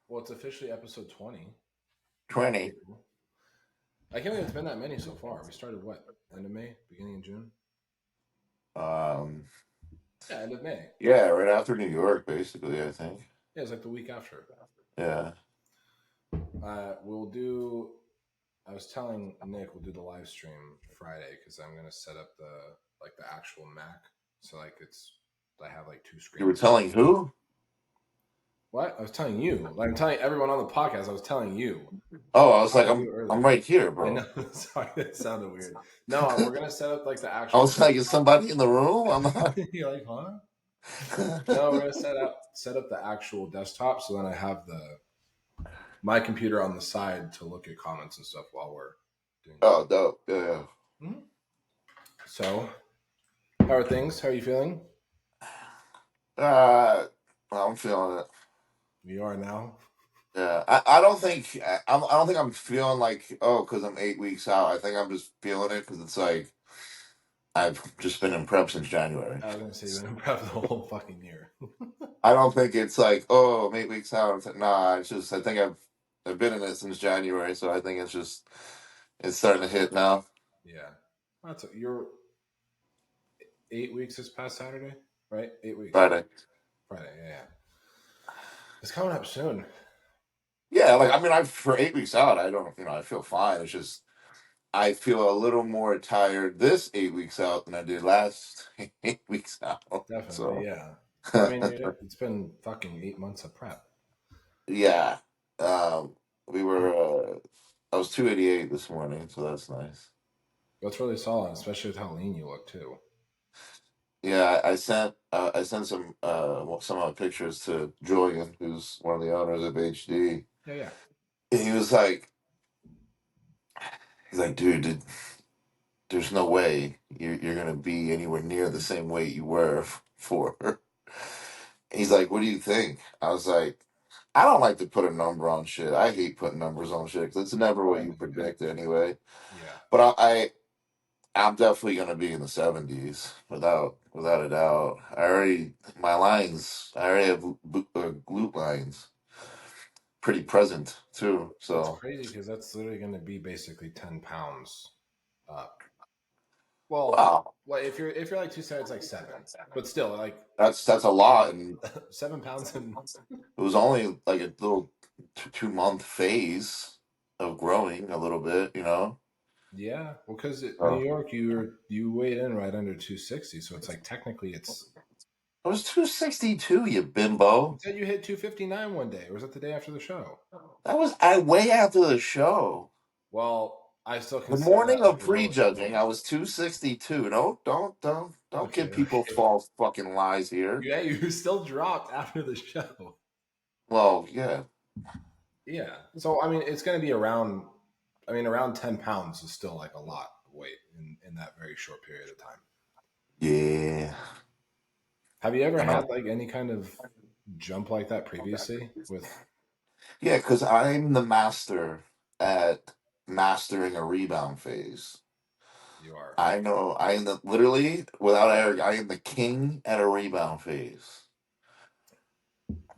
Well, it's officially episode 20. 20. I can't believe it's been that many so far. We started what? End of May? Beginning of June? Um, Yeah, end of May. yeah, right after New York, basically, I think. Yeah, it's like the week after. Yeah. We'll do. I was telling Nick we'll do the live stream Friday because I'm gonna set up the actual Mac. So I have like two screens. You were telling who? What? I was telling you. Like I'm telling everyone on the podcast. I was telling you. Oh, I was like, You I'm right here, I bro. know. Sorry, that sounded weird. No, we're gonna set up like the I actual. was like, is somebody in the room? I'm not. You're like, huh? No, we're gonna set up the actual desktop so then I have my computer on the side to look at comments and stuff while we're doing. Oh, dope. Yeah. Mm-hmm. So, how are things? How are you feeling? I'm feeling it. You are now. Yeah, I don't think I don't think I'm feeling like because I'm 8 weeks out. I think I'm just feeling it because it's like I've just been in prep since January. I was gonna say you've been in prep the whole fucking year. I don't think it's like I'm 8 weeks out. It's like, nah, it's just I think I've been in it since January, so I think it's starting to hit now. Yeah, you're 8 weeks this past Saturday, right? 8 weeks. Friday. Friday, yeah. It's coming up soon. Yeah, like I mean, I for 8 weeks out, I don't, I feel fine. It's just I feel a little more tired this 8 weeks out than I did last 8 weeks out. Definitely, So, yeah. I mean, it's been fucking 8 months of prep. yeah, we were. I was 288 this morning, so that's nice. That's really solid, especially with how lean you look too. Yeah, I sent some of my pictures to Julian, who's one of the owners of HD. Yeah. And he's like, dude, there's no way you're gonna be anywhere near the same weight you were for. He's like, what do you think? I was like, I don't like to put a number on shit. I hate putting numbers on shit because it's never what you predict anyway. Yeah. But I'm definitely gonna be in the 70s without a doubt. I already have glute lines pretty present too. That's So crazy because that's literally going to be basically 10 pounds up. Well, wow, if you're like 270, it's like 7, but still like that's a lot, and 7 pounds and it was only like a little 2 month phase of growing a little bit, yeah. Well, because New So York, you weighed in right under 260, so it's like technically it's. I was 262, you You bimbo. said you hit 259 one day, or was it the day after the show? That was way after the show. Well, I still The consider morning that of like a low prejudging, score. I was 262. No, don't Okay. give people false fucking lies here. Yeah, you still dropped after the show. Well, yeah. Yeah. So I mean, it's going to be around. I mean, around 10 pounds is still like a lot of weight in that very short period of time. Yeah. Have you ever I had know. like any kind of jump like that previously? Yeah, because I'm the master at mastering a rebound phase. You are. I know I am literally, without error, I am the king at a rebound phase.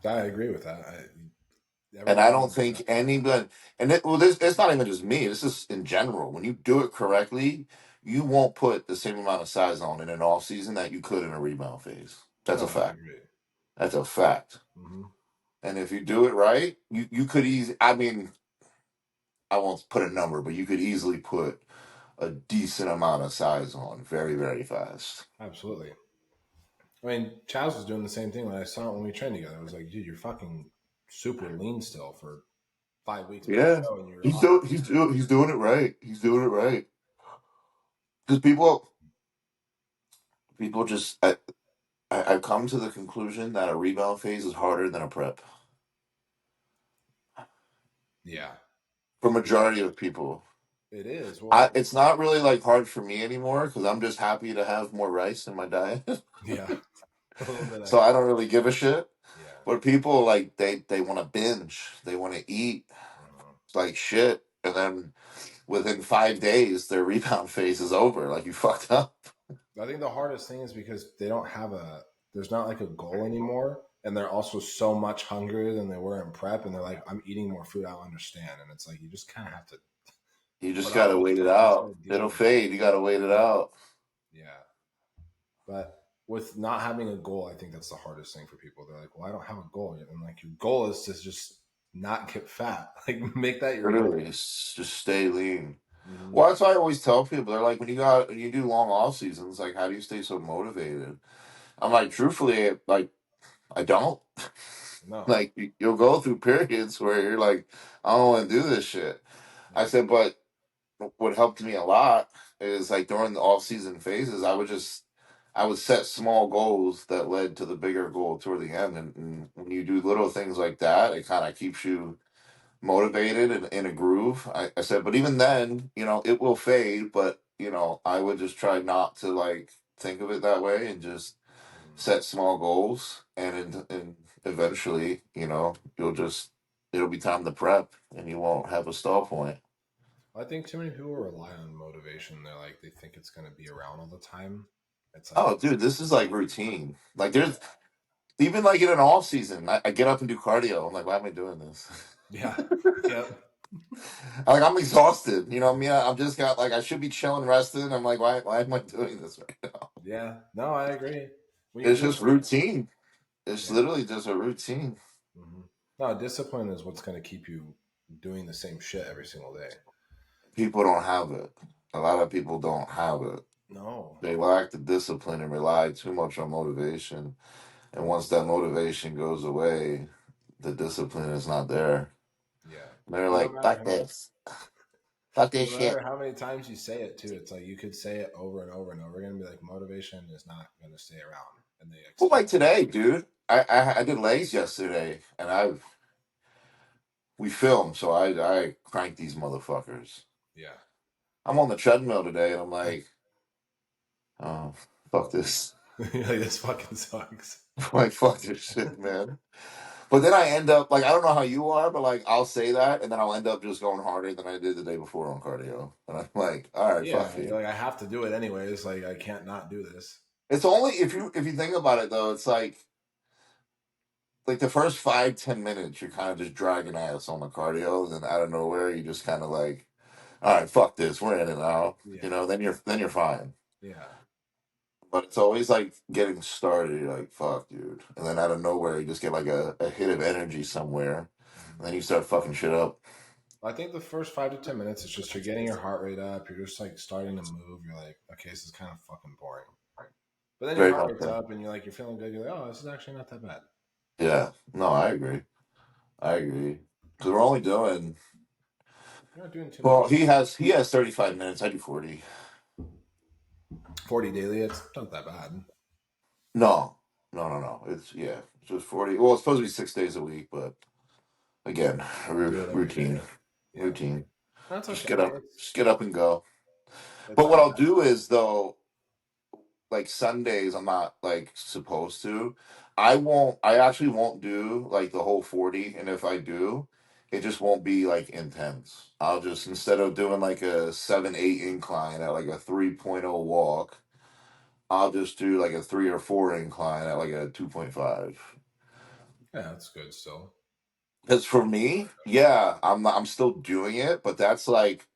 I agree with that. And I Everyone don't knows think that. anybody, it's not even just me. This is in general. When you do it correctly, you won't put the same amount of size on in an off season that you could in a rebound phase. That's a No, I fact. agree. That's a fact. Mm-hmm. And if you do it right, you could easily. I mean, I won't put a number, but you could easily put a decent amount of size on very, very fast. Absolutely. I mean, Chaz was doing the same thing when I saw it when we trained together. I was like, dude, you're fucking super lean still for 5 weeks before the Yeah, show, and you're off. he's doing it right. He's doing it right. Because people just I've come to the conclusion that a rebound phase is harder than a prep Yeah, for majority of people. it is. Well, It's not really like hard for me anymore because I'm just happy to have more rice in my diet. yeah, a little bit So extra. I don't really give a shit. Yeah. But people like they want to binge, they want to eat Mhm. like shit, and then within 5 days their rebound phase is over. Like you fucked up. I think the hardest thing is because they don't have there's not like a goal anymore. and they're also so much hungrier than they were in prep, and they're like, I'm eating more food, I don't understand. And it's like you just kind of have to You just put up gotta with wait it it. You just got out. to deal It'll with it. fade. You gotta wait it out. Yeah. But with not having a goal, I think that's the hardest thing for people. They're like, well, I don't have a goal. And like, your goal is to just not get fat. Like, make that your Literally, goal. just stay lean. Hmm. Well, that's why I always tell people. They're like, when you do long off seasons, like, how do you stay so motivated? I'm like, truthfully, like, I don't. No. Like, you'll go through periods where you're like, I don't want to do this shit. I Yeah. said, but what helped me a lot is like during the off season phases, I would set small goals that led to the bigger goal toward the end. And when you do little things like that, it kind of keeps you motivated and in a groove. I said, but even then, it will fade. But I would just try not to like think of it that way and just Mhm. set small goals. And eventually, it'll be time to prep, and you won't have a stall point. I think too many people rely on motivation. They're like, they think it's going to be around all the time. It's like, Oh, dude, this is like routine. Like, yeah. there's even like in an off season, I get up and do cardio. I'm like, why am I doing this? Yeah. Yep. I'm exhausted. You know what I mean? I'm just got like I should be chilling, resting. I'm like, why am I doing this right now? Yeah. No, I agree. When you It's do it, just routine. It's yeah. literally just a routine. Hmm. No, discipline is what's going to keep you doing the same shit every single day. People don't have it. A lot of people don't have it. No. They lack the discipline and rely too much on motivation. And once that motivation goes away, the discipline is not there. Yeah. And they're And no like, matter fuck how, this. Fuck no this matter shit. how many times you say it too, it's like you could say it over and over and over again and be like, motivation is not going to stay around. And they Well, expect like it to. today, dude. I did legs yesterday, and we filmed, so I cranked these motherfuckers. Yeah. I'm on the treadmill today, and I'm like, oh, fuck this. Like, this fucking sucks. I'm like, fuck this shit, man. But then I end up like I don't know how you are, but like I'll say that, and then I'll end up just going harder than I did the day before on cardio, and I'm like, all right, fuck Yeah. it. You're like, I have to do it anyways. Like, I can't not do this. It's only if you think about it though, it's like the first 5-10 minutes, you're kind of just dragging ass on the cardio, and then out of nowhere, you just kind of like, all right, fuck this, we're in it now. Yeah. Then you're fine. Yeah. But it's always like getting started. You're like, fuck, dude, and then out of nowhere, you just get like a hit of energy somewhere, Mhm. and then you start fucking shit up. I think the first 5 to 10 minutes is just you're getting your heart rate up. You're just like starting to move. You're like, okay, this is kind of fucking boring. But then your Very heart much rate's so. up and you're feeling good. You're like, oh, this is actually not that bad. Yeah, no, I agree. I agree. Because we're only doing. You're not doing too Well, much. he has 35 minutes. I do 40. 40 daily, it's not that bad. No, no, no, no. It's just 40. Well, it's supposed to be 6 days a week, but again, Do it every day. routine, Yeah. routine. That's Just okay. get up, It's just get up and go. it's But not what I'll bad. do is though, like Sundays, I'm not like supposed to. I actually won't do like the whole 40, and if I do, it just won't be like intense. I'll just instead of doing like a 7-8 incline at like a 3.0 walk, I'll just do like a 3 or 4 incline at like a 2.5. Yeah, that's good still. Because for me, yeah, I'm still doing it, but that's like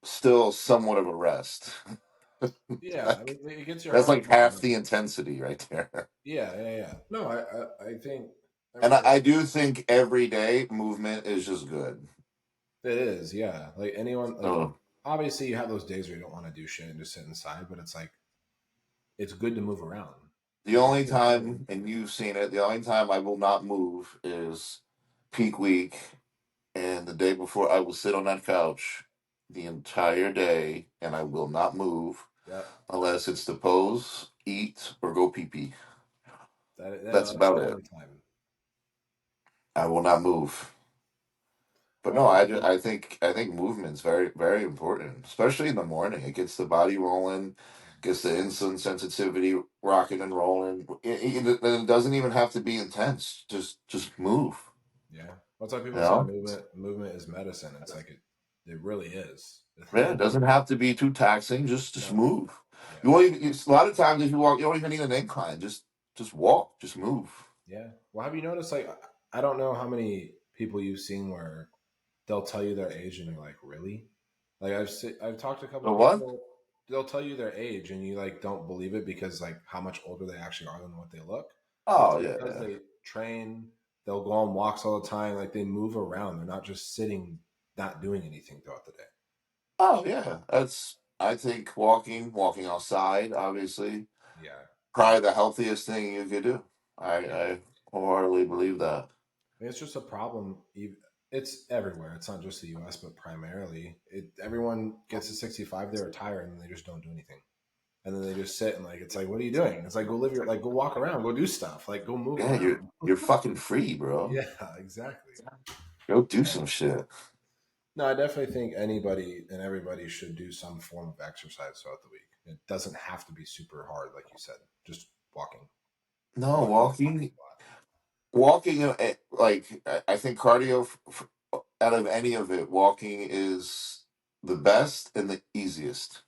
still somewhat of a rest. Yeah, I Like mean, it gets your that's heart like rate half going. the intensity right there. Yeah, yeah, yeah. No, I think, I And mean, I do think every day movement is just good. it is. Yeah. Like anyone, like, So obviously you have those days where you don't want to do shit and just sit inside, but it's like, it's good to move around. the Like, only it's good. time, and you've seen it, the only time I will not move is peak week, and the day before I will sit on that couch the entire day, and I will not move Yep. unless it's to pose, eat, or go pee pee. That's That's the about it. only time. I will not move. But no, Um, I think movement's very very important, especially in the morning. It gets the body rolling, gets the insulin sensitivity rocking and rolling. It doesn't even have to be intense. Just move. yeah. That's why You people say know, movement is medicine. It's like it really is. yeah, it doesn't have to be too taxing. Just No. move. Yeah. You won't even, a lot of times if you walk, you don't even need an incline. Just just walk, just move. Yeah. Well, have you noticed? Like, I don't know how many people you've seen where they'll tell you their age, and you're like, really? Like, I've talked to a couple The what? people. They'll tell you their age, and you like don't believe it because like how much older they actually are than what they look. But it's Oh yeah, because yeah. they train. They'll go on walks all the time. Like they move around. They're not just sitting, not doing anything throughout the day. Oh yeah. That's I think walking outside, obviously, Yeah. probably the healthiest thing you could do. Yeah. I wholeheartedly believe that. It's just a problem. It's everywhere. It's not just the U.S., but primarily, everyone gets to 65, they retire, and they just don't do anything. And then they just sit and like it's like, what are you doing? It's like go live your like go walk around, go do stuff, like go move Yeah, around. you're fucking free, bro. Yeah, exactly. Go do some So shit. no, I definitely think anybody and everybody should do some form of exercise throughout the week. It doesn't have to be super hard, like you said. Just walking. No, Walking helps walking, a lot. like I think cardio out of any of it, walking is the best and the easiest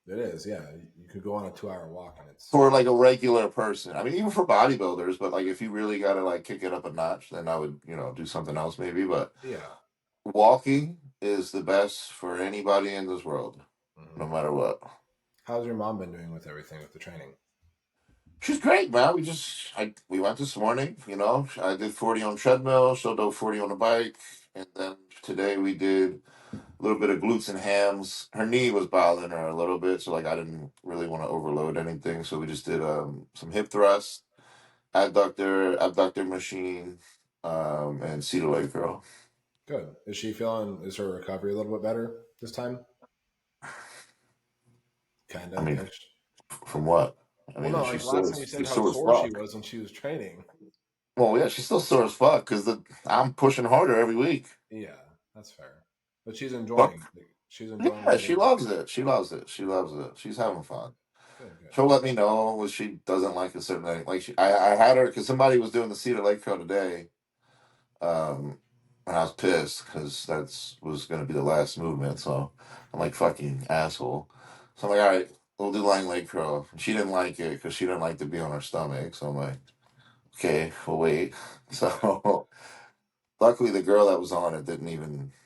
It is, yeah. You could go on a 2 hour walk and it's for like a regular person. I mean, even for bodybuilders, but like if you really got to like kick it up a notch, then I would, do something else maybe. But yeah. walking is the best for anybody in this world, no Hmm. matter what. How's your mom been doing with everything with the training? She's great, man. We went this morning. I did 40 on treadmill. She'll do 40 on the bike, and then today we did a little bit of glutes and hams. Her knee was bothering her a little bit, so like I didn't really want to overload anything, so we just did some hip thrust, abductor machine, and seated leg curl. Good. Is her recovery a little bit better this time? Kind I of mean, ish. from what? I Well, mean, no, like last time you said she's how sore as sore she fuck. was when she was training. Well, yeah, she's still sore as fuck because I'm pushing harder every week. Yeah, that's fair. But Fuck. she's enjoying Yeah, she getting loves it. She loves it. She loves it. She's having fun. good, good. She'll let me know when she doesn't like a certain thing. Like I had her because somebody was doing the seated leg curl today, and I was pissed because that's was going to be the last movement. So I'm like fucking asshole. So I'm like, all right, we'll do lying leg curl. She didn't like it because she didn't like to be on her stomach. So I'm like, okay, we'll wait. Yeah. So luckily, the girl that was on it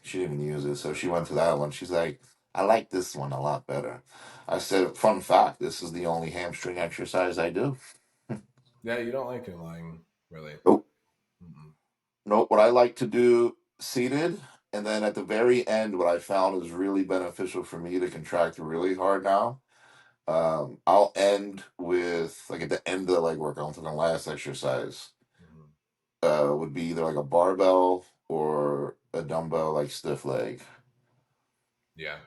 she didn't even use it. So she went to that one. She's like, I like this one a lot better. I said, fun fact, this is the only hamstring exercise I do. Yeah, you don't like it lying, really. Nope. Mm-mm. Nope. What I like to do seated. And then at the very end, what I found is really beneficial for me to contract really hard now. I'll end with, like, at the end of the leg work, I'm talking last exercise, Hmm. would be either like a barbell or a dumbbell, like stiff leg. Yeah.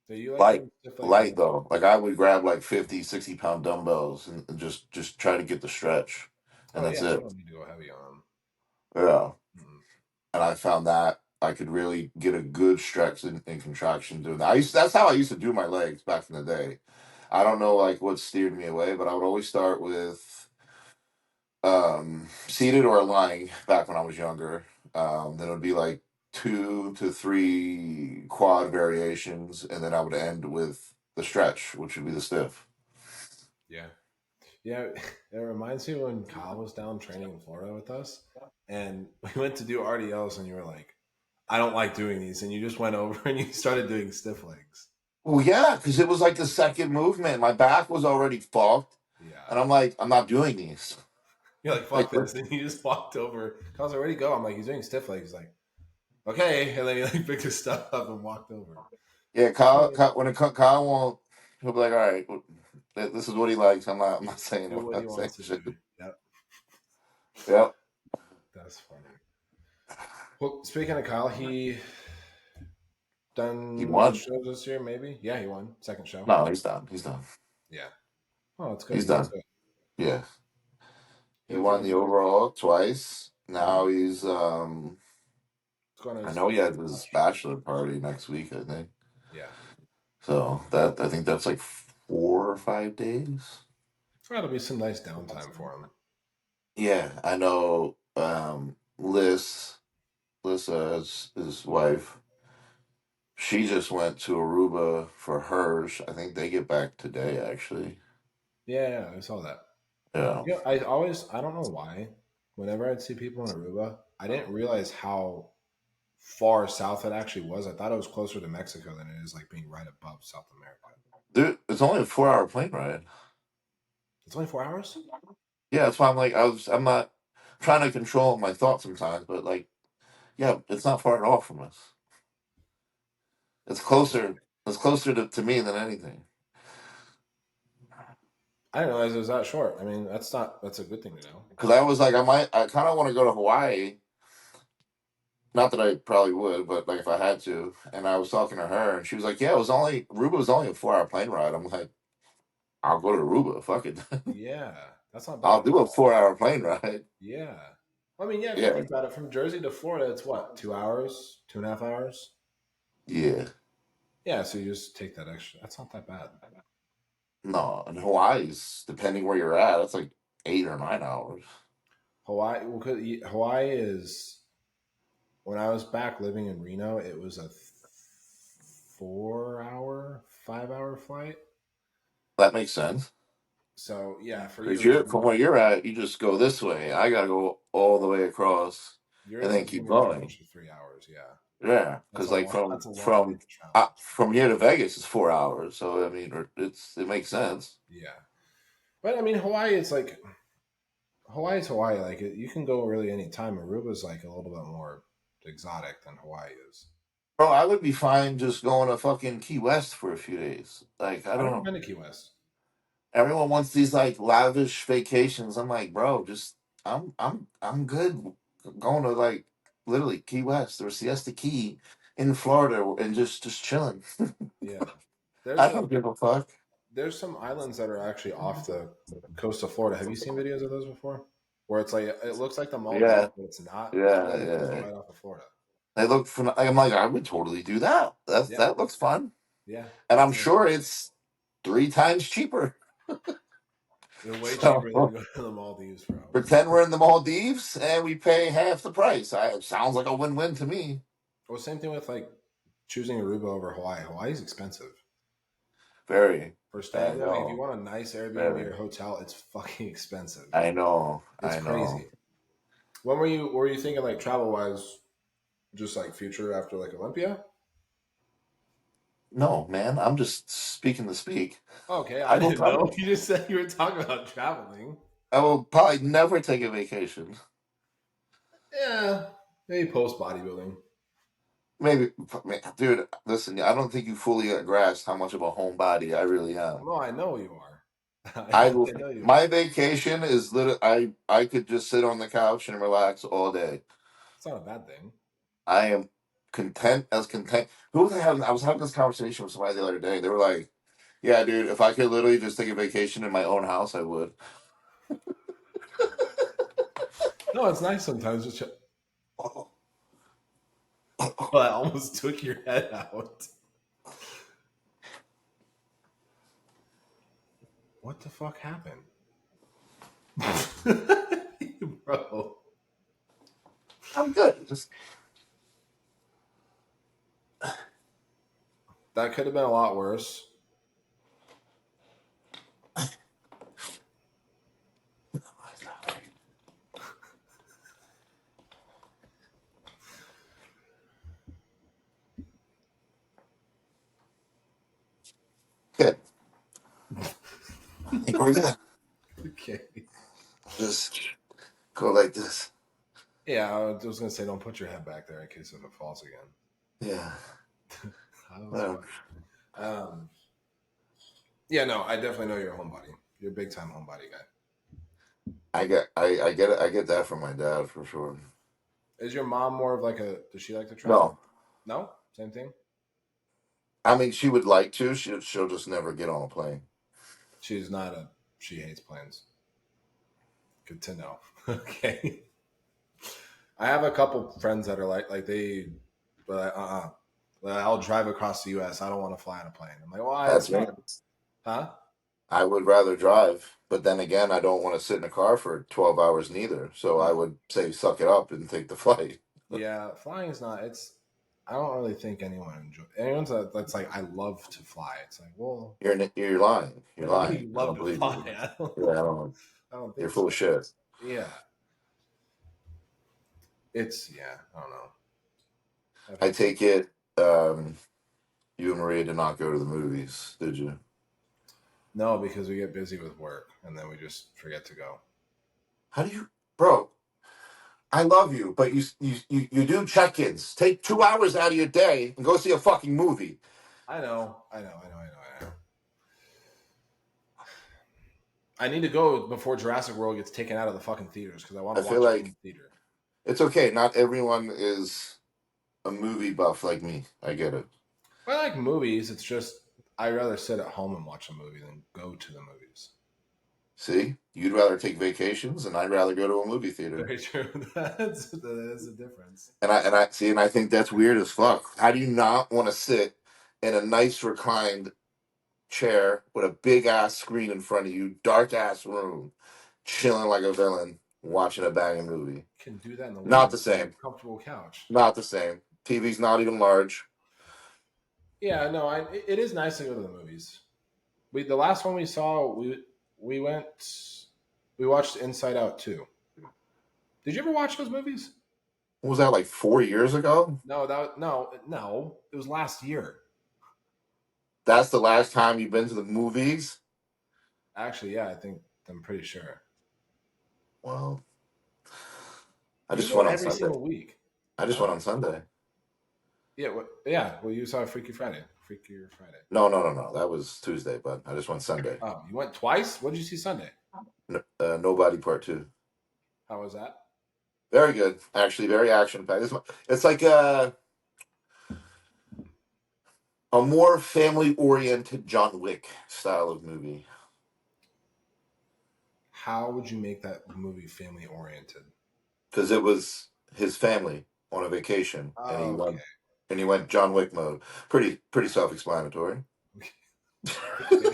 So you like Light, doing stuff like light though. Like I would grab like 50, 60 pound dumbbells and just try to get the stretch, and oh that's yeah, you it. don't need to go heavy on them. Yeah. Mm-mm. And I found that I could really get a good stretch and contraction doing that. That's how I used to do my legs back in the day. I don't know like what steered me away, but I would always start with seated or lying back when I was younger. Then it would be like 2 to 3 quad variations, and then I would end with the stretch, which would be the stiff. Yeah. Yeah, it reminds me when Kyle was down training in Florida with us, and we went to do RDLs, and you were like, "I don't like doing these," and you just went over and you started doing stiff legs. Well, yeah, because it was like the second movement. My back was already fucked, Yeah, and I'm like, I'm not doing these. you're like, Like, "Fuck this," and you just walked over. Kyle's like, "Where'd he go?" I'm like, "He's doing stiff legs." He's like, "Okay," and then he like picked his stuff up and walked over. yeah, Yeah, Kyle won't, he'll be like, all right, well, this is what he likes. I'm not saying do what what I'm he saying. wants to do. Shit. Yep, Yep. that's funny. Well, speaking of Kyle, he He done more won. shows this year, maybe. Yeah, he won second show. No, he's done. He's done. Yeah. Oh, it's good. He's He did done. good. Yeah, He he was won doing the good. overall twice. Mm-hmm. Now he's It's going to I his know he has his last show. bachelor party next week, I think. Yeah. So that I think that's like 4 or 5 days. So that'll be some nice downtime for him. Yeah, I know. His wife, she just went to Aruba for hers. I think they get back today, actually. Yeah, yeah, I saw that. Yeah. I don't know why. Whenever I'd see people in Aruba, I didn't realize how far south it actually was. I thought it was closer to Mexico than it is like being right above South America. Dude, it's only a 4 hour plane ride. It's only 4 hours. Yeah, that's why I'm like, I'm not trying to control my thoughts sometimes, but like, yeah, it's not far at all from us. It's closer. It's closer to me than anything. I didn't realize it was that short. I mean, that's a good thing to know. Because I was like, I kind of want to go to Hawaii. Not that I probably would, but like if I had to. And I was talking to her, and she was like, "Yeah, it was only Aruba was only a 4 hour plane ride." I'm like, "I'll go to Aruba. Fuck it. Yeah, that's not bad I'll at do a all. 4 hour plane ride." Yeah. I mean, yeah, if you Yeah, think about it, from Jersey to Florida, it's what, 2 hours, 2.5 hours? yeah. Yeah, so you just take that extra. That's not that bad. No, and Hawaii's depending where you're at, it's like 8 or 9 hours. Hawaii, well, Hawaii is, when I was back living in Reno, it was a 4 hour, 5 hour flight. That makes sense. So yeah, for you Because to you're go, from where you're at, you just go this way. I gotta go all the way across and yours then is keep gonna be like an going. extra 3 hours. Yeah, Yeah, because like that's a long way to travel. from here to Vegas is 4 hours. So I mean, it makes sense. Yeah, but I mean, Hawaii, it's like Hawaii's Hawaii. Like you can go really any time. Aruba's like a little bit more exotic than Hawaii is. Bro, I would be fine just going to fucking Key West for a few days. Like I I've don't never know. been to Key West. Everyone wants these like lavish vacations. I'm like, bro, just I'm good going to like literally Key West or Siesta Key in Florida and just chilling. Yeah, there's I a don't give a fuck. there's some islands that are actually off the coast of Florida. Have you seen videos of those before? Where it's like it looks like the Maldives, Yeah, but it's not. It's yeah, literally just yeah. right off of Florida. They look fun. I'm like, I would totally do that. Yeah, That looks fun, yeah, and I'm it's sure it's 3 times cheaper. they're way cheaper than So going to the Maldives, probably. pretend we're in the Maldives and we pay half the price. It sounds like a win-win to me. Well, same thing with like choosing Aruba over Hawaii. Hawaii's expensive Very. for I staying. Like if you know. want a nice Airbnb Very. or hotel, it's fucking expensive. I know. It's I know. crazy. When were you thinking like travel wise, just like future after like Olympia? No, man. I'm just speaking to speak. Okay, I I will didn't know. probably, You just said you were talking about traveling. I will probably never take a vacation. Yeah, maybe post bodybuilding. Maybe, man, dude. Listen, I don't think you fully grasp how much of a homebody I really am. No, I know you are. I I will. know you My are. vacation is literally. I could just sit on the couch and relax all day. It's not a bad thing. I am content as content. Who was I was having this conversation with somebody the other day. They were like, "Yeah, dude, if I could literally just take a vacation in my own house, I would." No, it's nice sometimes. Oh, I almost took your head out. What the fuck happened, bro? I'm good. Just That could have been a lot worse. good. I think we're good. Okay. Just go like this. Yeah, I was gonna say, don't put your head back there in case if it falls again. Yeah. That was Well, funny. Yeah, no, I definitely know you're a homebody. You're a big time homebody guy. I get that from my dad for sure. Is your mom more of like a? Does she like to travel? No, No, same thing. I mean she would like to. She'll just never get on a plane. She's not a. She hates planes. Good to know. Okay. I have a couple friends that are like they, but I'll drive across the U.S. I don't want to fly on a plane. I'm like, why? That's It's me. not, huh? I would rather drive, but then again, I don't want to sit in a car for 12 hours neither. So I No. would say suck it up and take the flight. Yeah, flying is not. It's. I don't really think anyone enjoy. That's like I love to fly. It's like, well, You're lying. You're what do you lying. mean you I love don't to believe fly? you. I don't. Yeah, I don't. I don't You're think full so. of shit. Yeah, it's I don't know. I've I had some. take it. You and Maria did not go to the movies, did you? No, because we get busy with work and then we just forget to go. How do you, bro? I love you, but you do check-ins. Take 2 hours out of your day and go see a fucking movie. I know, I know. I need to go before Jurassic World gets taken out of the fucking theaters because I want I to feel watch it in like the theater. it's okay. Not everyone is a movie buff like me. I get it. I like movies. It's just I'd rather sit at home and watch a movie than go to the movies. See, you'd rather take vacations, and I'd rather go to a movie theater. Very true. That is a difference. And I see, and I think that's weird as fuck. How do you not want to sit in a nice reclined chair with a big ass screen in front of you, dark ass room, chilling like a villain, watching a banging movie? Can do that in the living Not room the on a same. comfortable couch. Not the same. TV's not even large. Yeah, no, it is nice to go to the movies. The last one we saw, we went, we watched Inside Out 2. Did you ever watch those movies? What was that, like 4 years ago? No, no. It was last year. That's the last time you've been to the movies? Actually, yeah, I'm pretty sure. Well, I You just go went on every Sunday. single week, I just huh? went on Sunday. Yeah, yeah. Well, you saw Freaky Friday. Freakier Friday. No. That was Tuesday, but I just went Sunday. Oh, you went twice. What did you see Sunday? Nobody Part 2. How was that? Very good. Actually, very action packed. It's like a more family oriented John Wick style of movie. How would you make that movie family oriented? Because it was his family on a vacation, and he Okay. went and he went John Wick mode. Pretty self explanatory. Okay.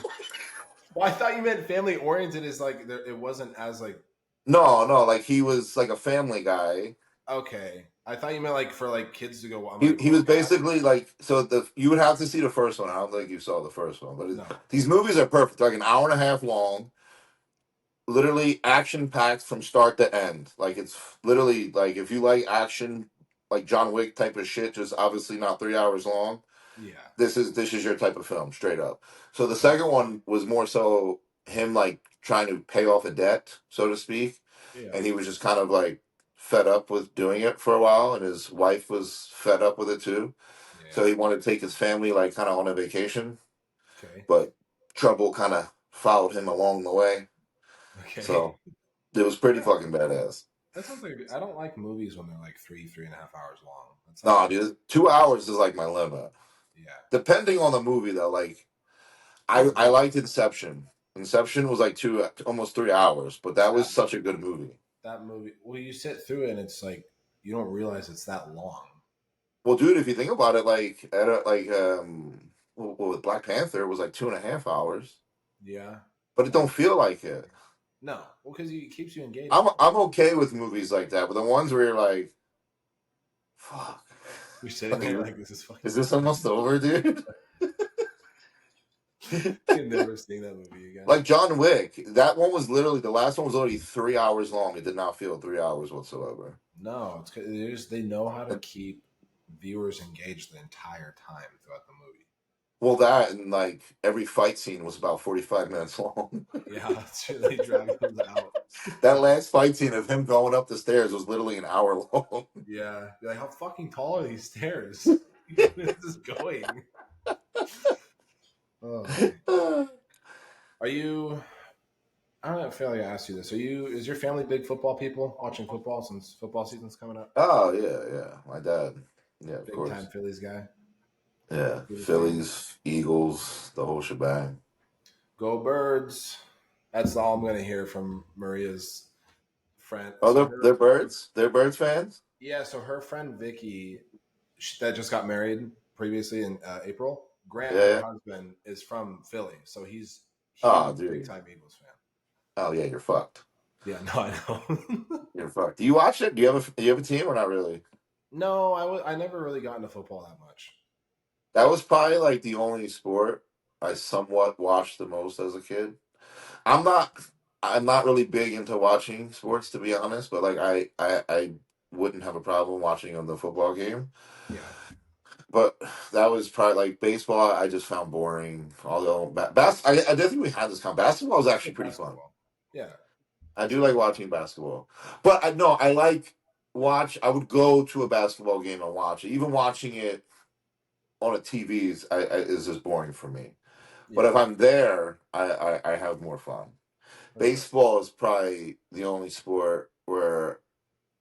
Well, I thought you meant family oriented is like it wasn't as like No, like he was like a family guy. okay. I thought you meant like for like kids to go. I'm He like, he oh my was god, basically like, so the you would have to see the first one. I don't think you saw the first one, but no. these movies are perfect. Like an hour and a half long, literally action packed from start to end. Like it's literally like if you like action, like John Wick type of shit, just obviously not 3 hours long. Yeah. This is your type of film, straight up. So the Okay. second one was more so him like trying to pay off a debt, so to speak, Yeah. and he was just kind of like fed up with doing it for a while, and his wife was fed up with it too. So Yeah. he wanted to take his family like kind of on a vacation, Okay. but trouble kind of followed him along the way. Okay. So it was pretty Yeah. fucking badass. That sounds like I don't like movies when they're like 3.5 hours long. That's like Nah, dude, 2 hours is like my limit. yeah. Depending on the movie, though, like That's I good. liked Inception. Inception was like almost 3 hours, but that was That such a good movie. that movie. Well, you sit through it and it's like you don't realize it's that long. Well, dude, if you think about it, like with Black Panther, it was like 2.5 hours, Yeah. but it don't feel like it. No. Well, because it keeps you engaged I'm the whole I'm time. okay with movies like that, but the ones where you're like, fuck, You're sitting like there like this is fucking is this stupid. almost over, dude? You're never seeing that movie again. Like John Wick, that one was literally the last one was already 3 hours long. It did not feel 3 hours whatsoever. No, it's 'cause they know how to keep viewers engaged the entire time throughout the movie. Well, that and like every fight scene was about 45 minutes long. Yeah, it's really drag those out. That last fight scene of him going up the stairs was literally an hour long. Yeah, you're like how fucking tall are these stairs? Where is this going? Oh man, are you? I don't know, feel like I asked you this. Are you? Is your family big football people? Watching football since football season's coming up. Oh yeah. My dad. Yeah, of Big time course. Phillies guy. Yeah. Phillies fan. Phillies, Eagles, the whole shebang. Go Birds. That's all I'm gonna hear from Maria's friend. Oh, they're birds? They're birds fans? Yeah, so her friend Vicky, that just got married previously in April. Grant, Yeah, her yeah. husband, is from Philly, so he's Oh, a big dude. time Eagles fan. Oh yeah, you're fucked. Yeah, no, I know. You're fucked. Do you watch it? Do you have a team or not really? No, I never really got into football that much. That was probably like the only sport I somewhat watched the most as a kid. I'm not. I'm not really big into watching sports, to be honest, but like I wouldn't have a problem watching on the football game. Yeah. But that was probably like baseball. I just found boring. Although I did think we had this con. Basketball is Yeah, actually pretty fun. basketball. Yeah. I do like watching basketball, but I know I like watch. I would go to a basketball game and watch it. Even watching it on a TV is just boring for me. But Yeah. if I'm there, I have more fun. Okay. Baseball is probably the only sport where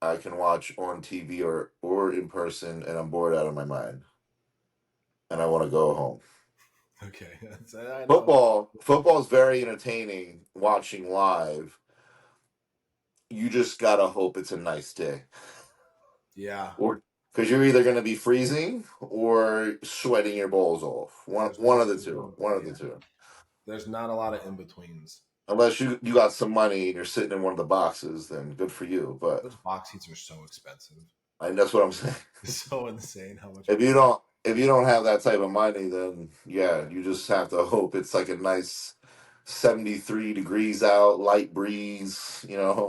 I can watch on TV or in person, and I'm bored out of my mind, and I want to go home. Okay. I know. Football is very entertaining watching live. You just gotta hope it's a nice day, Yeah. or because you're either gonna be freezing or sweating your balls off. There's One of the there's two. no One of the yeah. two. There's not a lot of in betweens. Unless you got some money and you're sitting in one of the boxes, then good for you. But Those box seats are so expensive. that's what I'm saying. It's so insane how much If money. you don't have that type of money, then yeah, you just have to hope it's like a nice 73 degrees out, light breeze,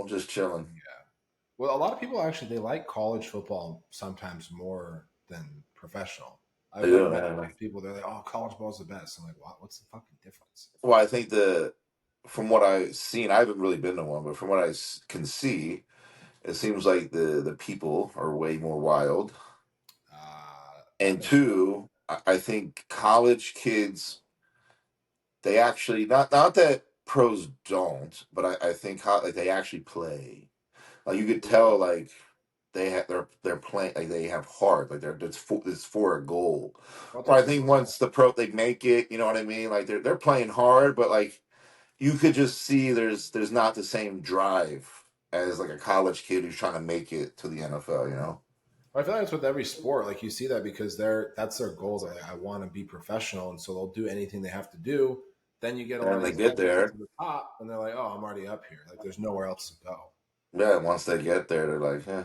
just chilling. Yeah. Well, a lot of people actually they like college football sometimes more than professional. I've like Yeah, met man. people. They're like, "Oh, college ball's the best." I'm like, "What? What's the fucking difference?" Well, I think from what I've seen, I haven't really been to one, but from what can see, it seems like the people are way more wild. That And makes sense. two, I think college kids, they actually not that pros don't, but I think like they actually play. Like you could tell, Really? like they're playing, like they have heart, like it's for a goal. Well, Or I that's think once the pro they make it, you know what I mean? Like they're playing hard, but like you could just see there's not the same drive as like a college kid who's trying to make it to the NFL. I feel like it's with every sport. Like you see that because that's their goals. Like, I want to be professional, and so they'll do anything they have to do. Then you get a lot And of they these get guys that get there, to the top, and they're like, "Oh, I'm already up here. Like, there's nowhere else to go." yeah. Once they get there, they're like, yeah.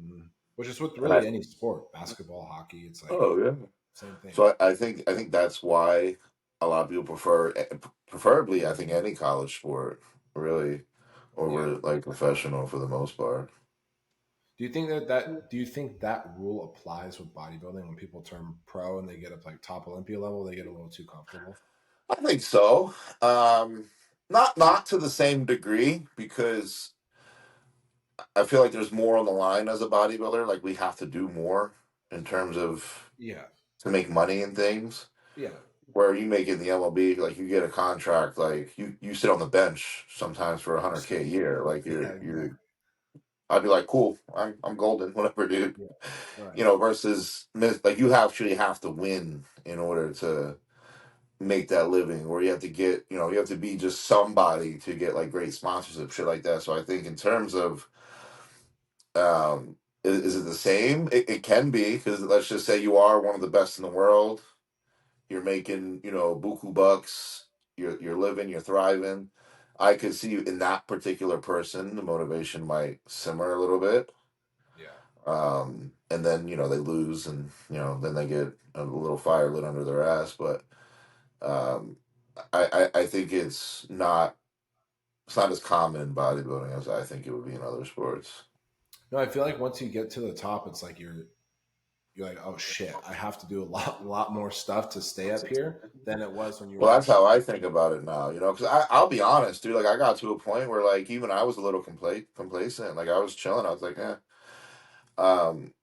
Mhm. Which is with And I, really any sport, basketball, hockey. It's like oh yeah. same thing. So I think that's why a lot of people preferably, I think, any college sport really Yeah. over like professional for the most part. Do you think that rule applies with bodybuilding when people turn pro and they get up like top Olympia level, they get a little too comfortable? I think so. Not to the same degree because I feel like there's more on the line as a bodybuilder. Like we have to do more in terms of Yeah. to make money and things. Yeah. Where you make it in the MLB, like you get a contract, like you sit on the bench sometimes for For 100K a six year. months. Like Yeah, you're exactly. I'd be like, cool, I'm golden, whatever, dude. Yeah. Right. Versus like you actually have to win in order to make that living, or you have to get, you have to be just somebody to get like great sponsorship, shit like that. So I think in terms of, is it the same? It can be because let's just say you are one of the best in the world. You're making, buku bucks. You're living. You're thriving. I could see in that particular person, the motivation might simmer a little bit. Yeah. And then they lose, and then they get a little fire lit under their ass. But um, I think it's not as common in bodybuilding as I think it would be in other sports. No, I feel like once you get to the top, it's like you're like, oh shit, I have to do a lot more stuff to stay up here than it was when you were Well, like, that's how I think about it now, because I'll be honest, dude. Like, I got to a point where, like, even I was a little complacent. Like, I was chilling. I was like, eh. Um,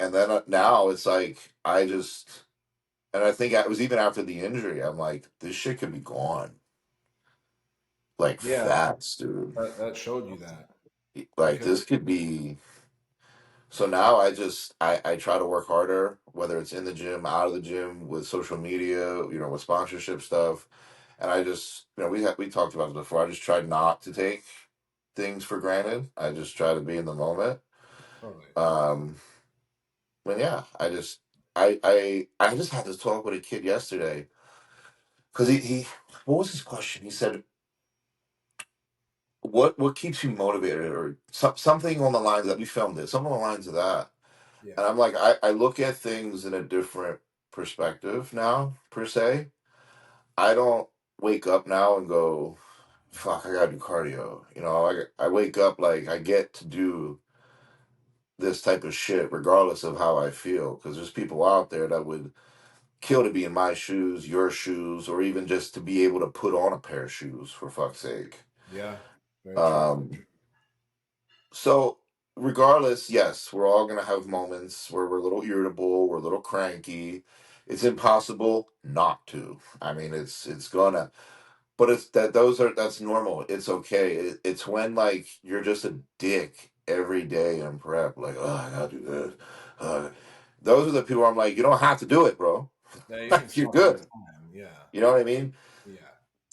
and then now it's like, and I think it was even after the injury, I'm like, this shit could be gone. Like, yeah, fast, dude. that showed you that Like, because this could be. So now I try to work harder, whether it's in the gym, out of the gym, with social media, with sponsorship stuff. And I just, we talked about it before. I just try not to take things for granted. I just try to be in the moment. totally. Um, but yeah, I just had this talk with a kid yesterday because he what was his question? He said, "What keeps you motivated?" Or something on the lines that we filmed it, something on the lines of that. Yeah, And I'm like, I look at things in a different perspective now, per se. I don't wake up now and go, fuck, I gotta do cardio. You know, I wake up like I get to do this type of shit regardless of how I feel. Because there's people out there that would kill to be in my shoes, your shoes, or even just to be able to put on a pair of shoes for fuck's sake. Yeah, very true. Um, so regardless, yes, we're all gonna have moments where we're a little irritable, we're a little cranky. It's impossible not to. I mean, it's gonna, but it's that those are that's normal. It's okay. It's when like you're just a dick every day in prep, like oh I gotta do this. Uh, those are the people I'm like, you don't have to do it, bro. Yeah, you can Like you're fuck your good. time. Yeah, You know what I mean? yeah,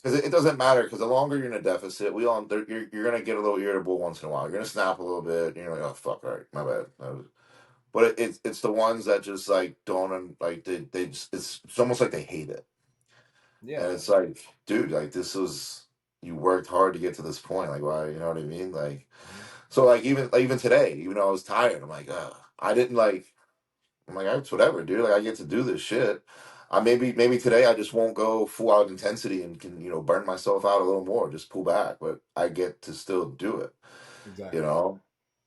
Because it doesn't matter. Because the longer you're in a deficit, you're gonna get a little irritable once in a while. You're gonna snap a little bit. And you're like, oh fuck, all right, my bad. But it's the ones that just like don't like they just it's almost like they hate it, and yeah. it's like, dude, like this was you worked hard to get to this point. Like why, you know what I mean? Like Mhm. so, even today, even though I was tired, I'm like, I didn't like. I'm like, it's whatever, dude. Like I get to do this shit. I maybe today I just won't go full out intensity and can burn myself out a little more, just pull back, but I get to still do it, you Exactly. know.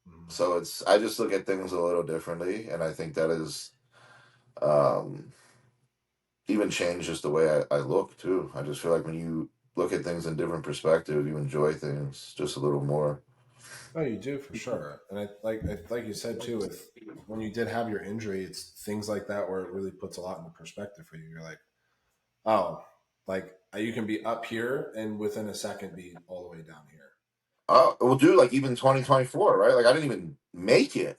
Hmm. So I just look at things a little differently, and I think that is um, even changed just the way I look too. I just feel like when you look at things in different perspective, you enjoy things just a little more. No, you do for sure. And like you said too, with when you did have your injury, it's things like that where it really puts a lot into perspective for you. You're like, oh, like you can be up here and within a second be all the way down here. Well, dude, like even 2024, right? Like I didn't even make it.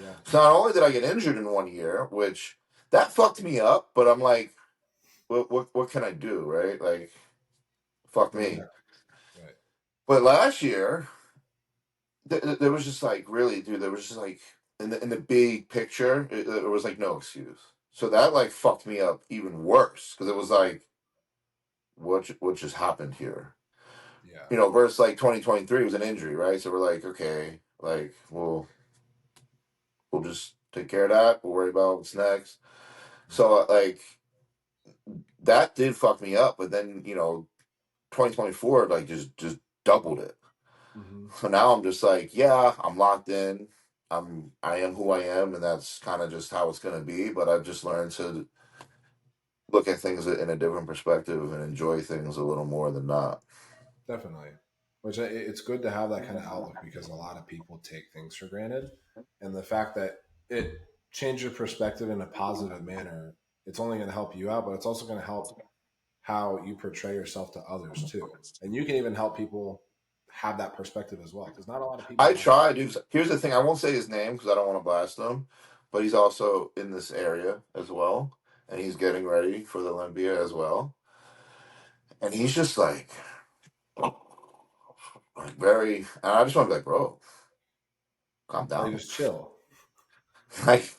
Yeah, So not only did I get injured in 1 year, which that fucked me up, but I'm like, what can I do, right? Like, fuck me. exactly. Right. But last year, there was just like really, dude. There was just like in the big picture, there was like no excuse. So that like fucked me up even worse because it was like, what just happened here? Yeah. Versus like 2023 was an injury, right? So we're like, okay, like, we'll just take care of that. We'll worry about what's next. Hmm. So like that did fuck me up, but then 2024 like just doubled it. Hmm. So now I'm just like, yeah, I'm locked in. I am who I am, and that's kind of just how it's gonna be. But I've just learned to look at things in a different perspective and enjoy things a little more than not. Definitely. Which it's good to have that kind of outlook because a lot of people take things for granted, and the fact that it changed your perspective in a positive manner, it's only going to help you out, but it's also going to help how you portray yourself to others too. And you can even help people have that perspective as well because not a lot of people I have that. try, dude. Here's the thing: I won't say his name because I don't want to blast him, but he's also in this area as well, and he's getting ready for the Olympia as well. And he's just like very. And I just want to be like, bro, calm Like down. just chill. Like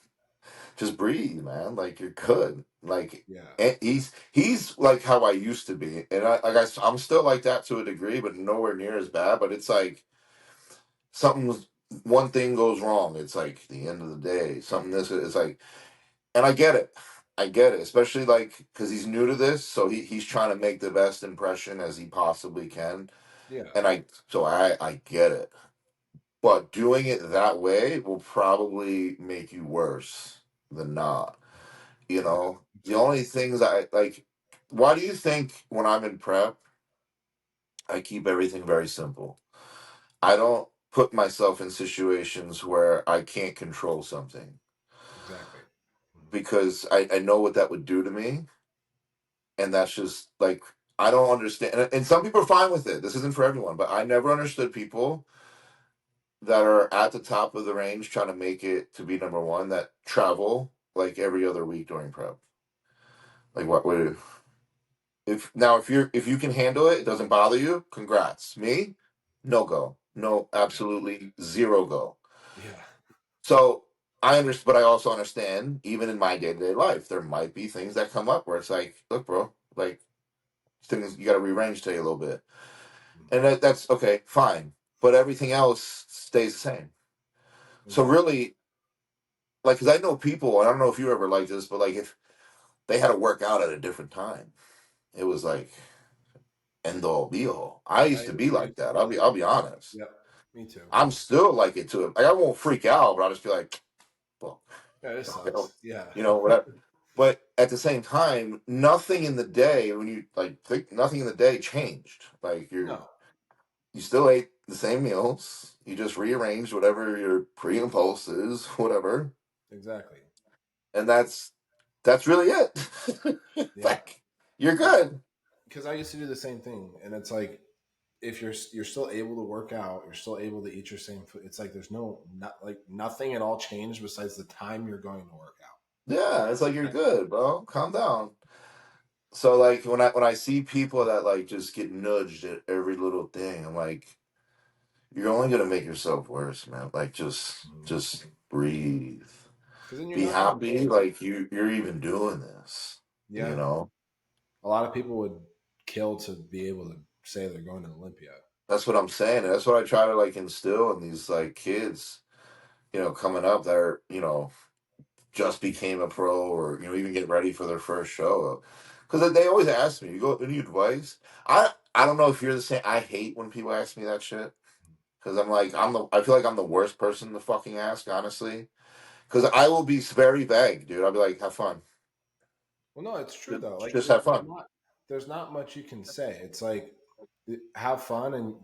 just breathe, man. Like you're good. Like Yeah. and he's like how I used to be, and I'm still like that to a degree, but nowhere near as bad. But it's like something, one thing goes wrong. It's like the end of the day. Something this is like, and I get it. I get it, especially like because he's new to this, so he's trying to make the best impression as he possibly can, Yeah. and I get it. But doing it that way will probably make you worse than not. Yeah. The Absolutely. only things I like, why do you think when I'm in prep, I keep everything very simple? I don't put myself in situations where I can't control something Exactly. Mhm. because I know what that would do to me. And that's just like, I don't understand. And some people are fine with it. This isn't for everyone, but I never understood people that are at the top of the range trying to make it to be number one that travel like every other week during prep. Like, what would if you can handle it, it doesn't bother you. Congrats. Me, no go, no, Yeah. absolutely zero go. Yeah. So I understand, but I also understand. Even in my day to day life, there might be things that come up where it's like, look, bro, like things you got to rearrange today a little bit, Mhm. and that's okay, fine. But everything else stays the same. So Exactly. really, like, because I know people, and I don't know if you ever like this, but like if they had to work out at a different time, it was like. end all be all. I used to be I like used to that. be like I'll that. be honest. Yep, me too. I'm still like it too. Like I won't freak out, but I'll just be like, well, Yeah, this sucks. Yeah. whatever. But at the same time, nothing in the day when you like think nothing in the day changed. Like No, you still ate the same meals. You just rearranged whatever your pre and post is, whatever, exactly. and that's really it. Yeah. Like you're good. Because I used to do the same thing, and it's like if you're still able to work out, you're still able to eat your same food. It's like there's not like nothing at all changed besides the time you're going to work out. Yeah, it's like you're good, bro. Calm down. So like when I see people that like just get nudged at every little thing, I'm like, you're only gonna make yourself worse, man. Like just breathe. Because then you're Be not going to happy, enjoy it. like you're even doing this. You Yeah, know? a lot of people would kill to be able to say they're going to Olympia. That's what I'm saying. And that's what I try to like instill in these like kids, coming up that are, just became a pro or, even getting ready for their first show. Because they always ask me, you go, any advice? I don't know if you're the same. I hate when people ask me that shit. Because I'm like, I feel like I'm the worst person to fucking ask, honestly. Because I will be very vague, dude. I'll be like, have fun. Well, no, it's true Just, though. Like just have fun. there's not much you can say. It's like have fun and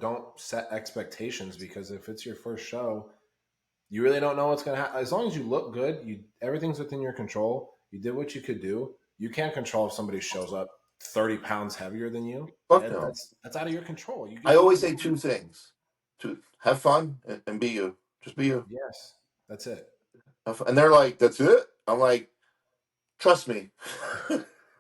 don't set expectations because if it's your first show, you really don't know what's going to happen. As long as you look good, everything's within your control. You did what you could do. You can't control if somebody shows up 30 pounds heavier than you. Fuck no. That's out of your control. I always say two things: to have fun and be you. Just be you. Yes, that's it. And they're like, "That's it." I'm like, "Trust me."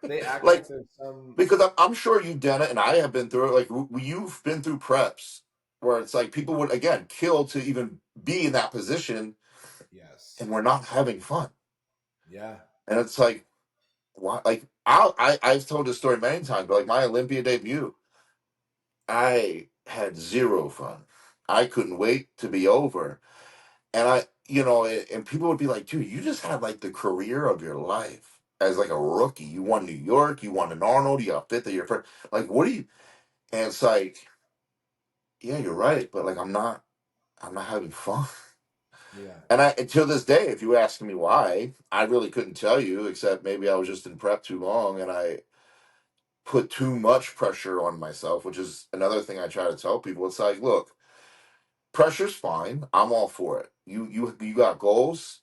They act Like like there's some. because I'm sure you've done it, and I have been through it. Like you've been through preps where it's like people would again kill to even be in that position, Yes. and we're not having fun. Yeah. And it's like, why? Like I've told this story many times, but like my Olympia debut, I had zero fun. I couldn't wait to be over. And and people would be like, dude, you just had like the career of your life as like a rookie. You won New York, you won an Arnold, you got fifth of your first. Like, what do you? And it's like, yeah, you're right, but like, I'm not having fun. Yeah. And until this day, if you ask me why, I really couldn't tell you, except maybe I was just in prep too long and I put too much pressure on myself, which is another thing I try to tell people. It's like, look, pressure's fine. I'm all for it. You got goals,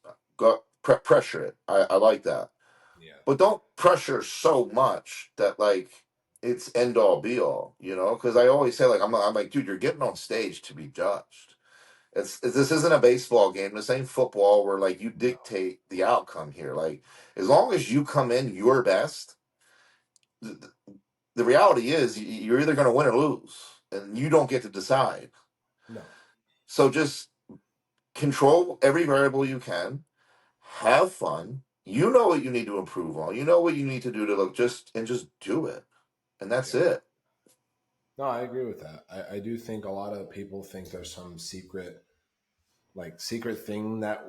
pressure it. I like that, Yeah. but don't pressure so much that like it's end all be all. Because I always say like I'm like, dude, you're getting on stage to be judged. This isn't a baseball game. This ain't football where like you No. dictate the outcome here. Like as long as you come in your best, the, the reality is you're either going to win or lose, and you don't get to decide. No. So just control every variable you can, have fun. You know what you need to improve on. You know what you need to do to look just do it. And that's Yeah. it. No, I agree with that. I do think a lot of people think there's some secret thing that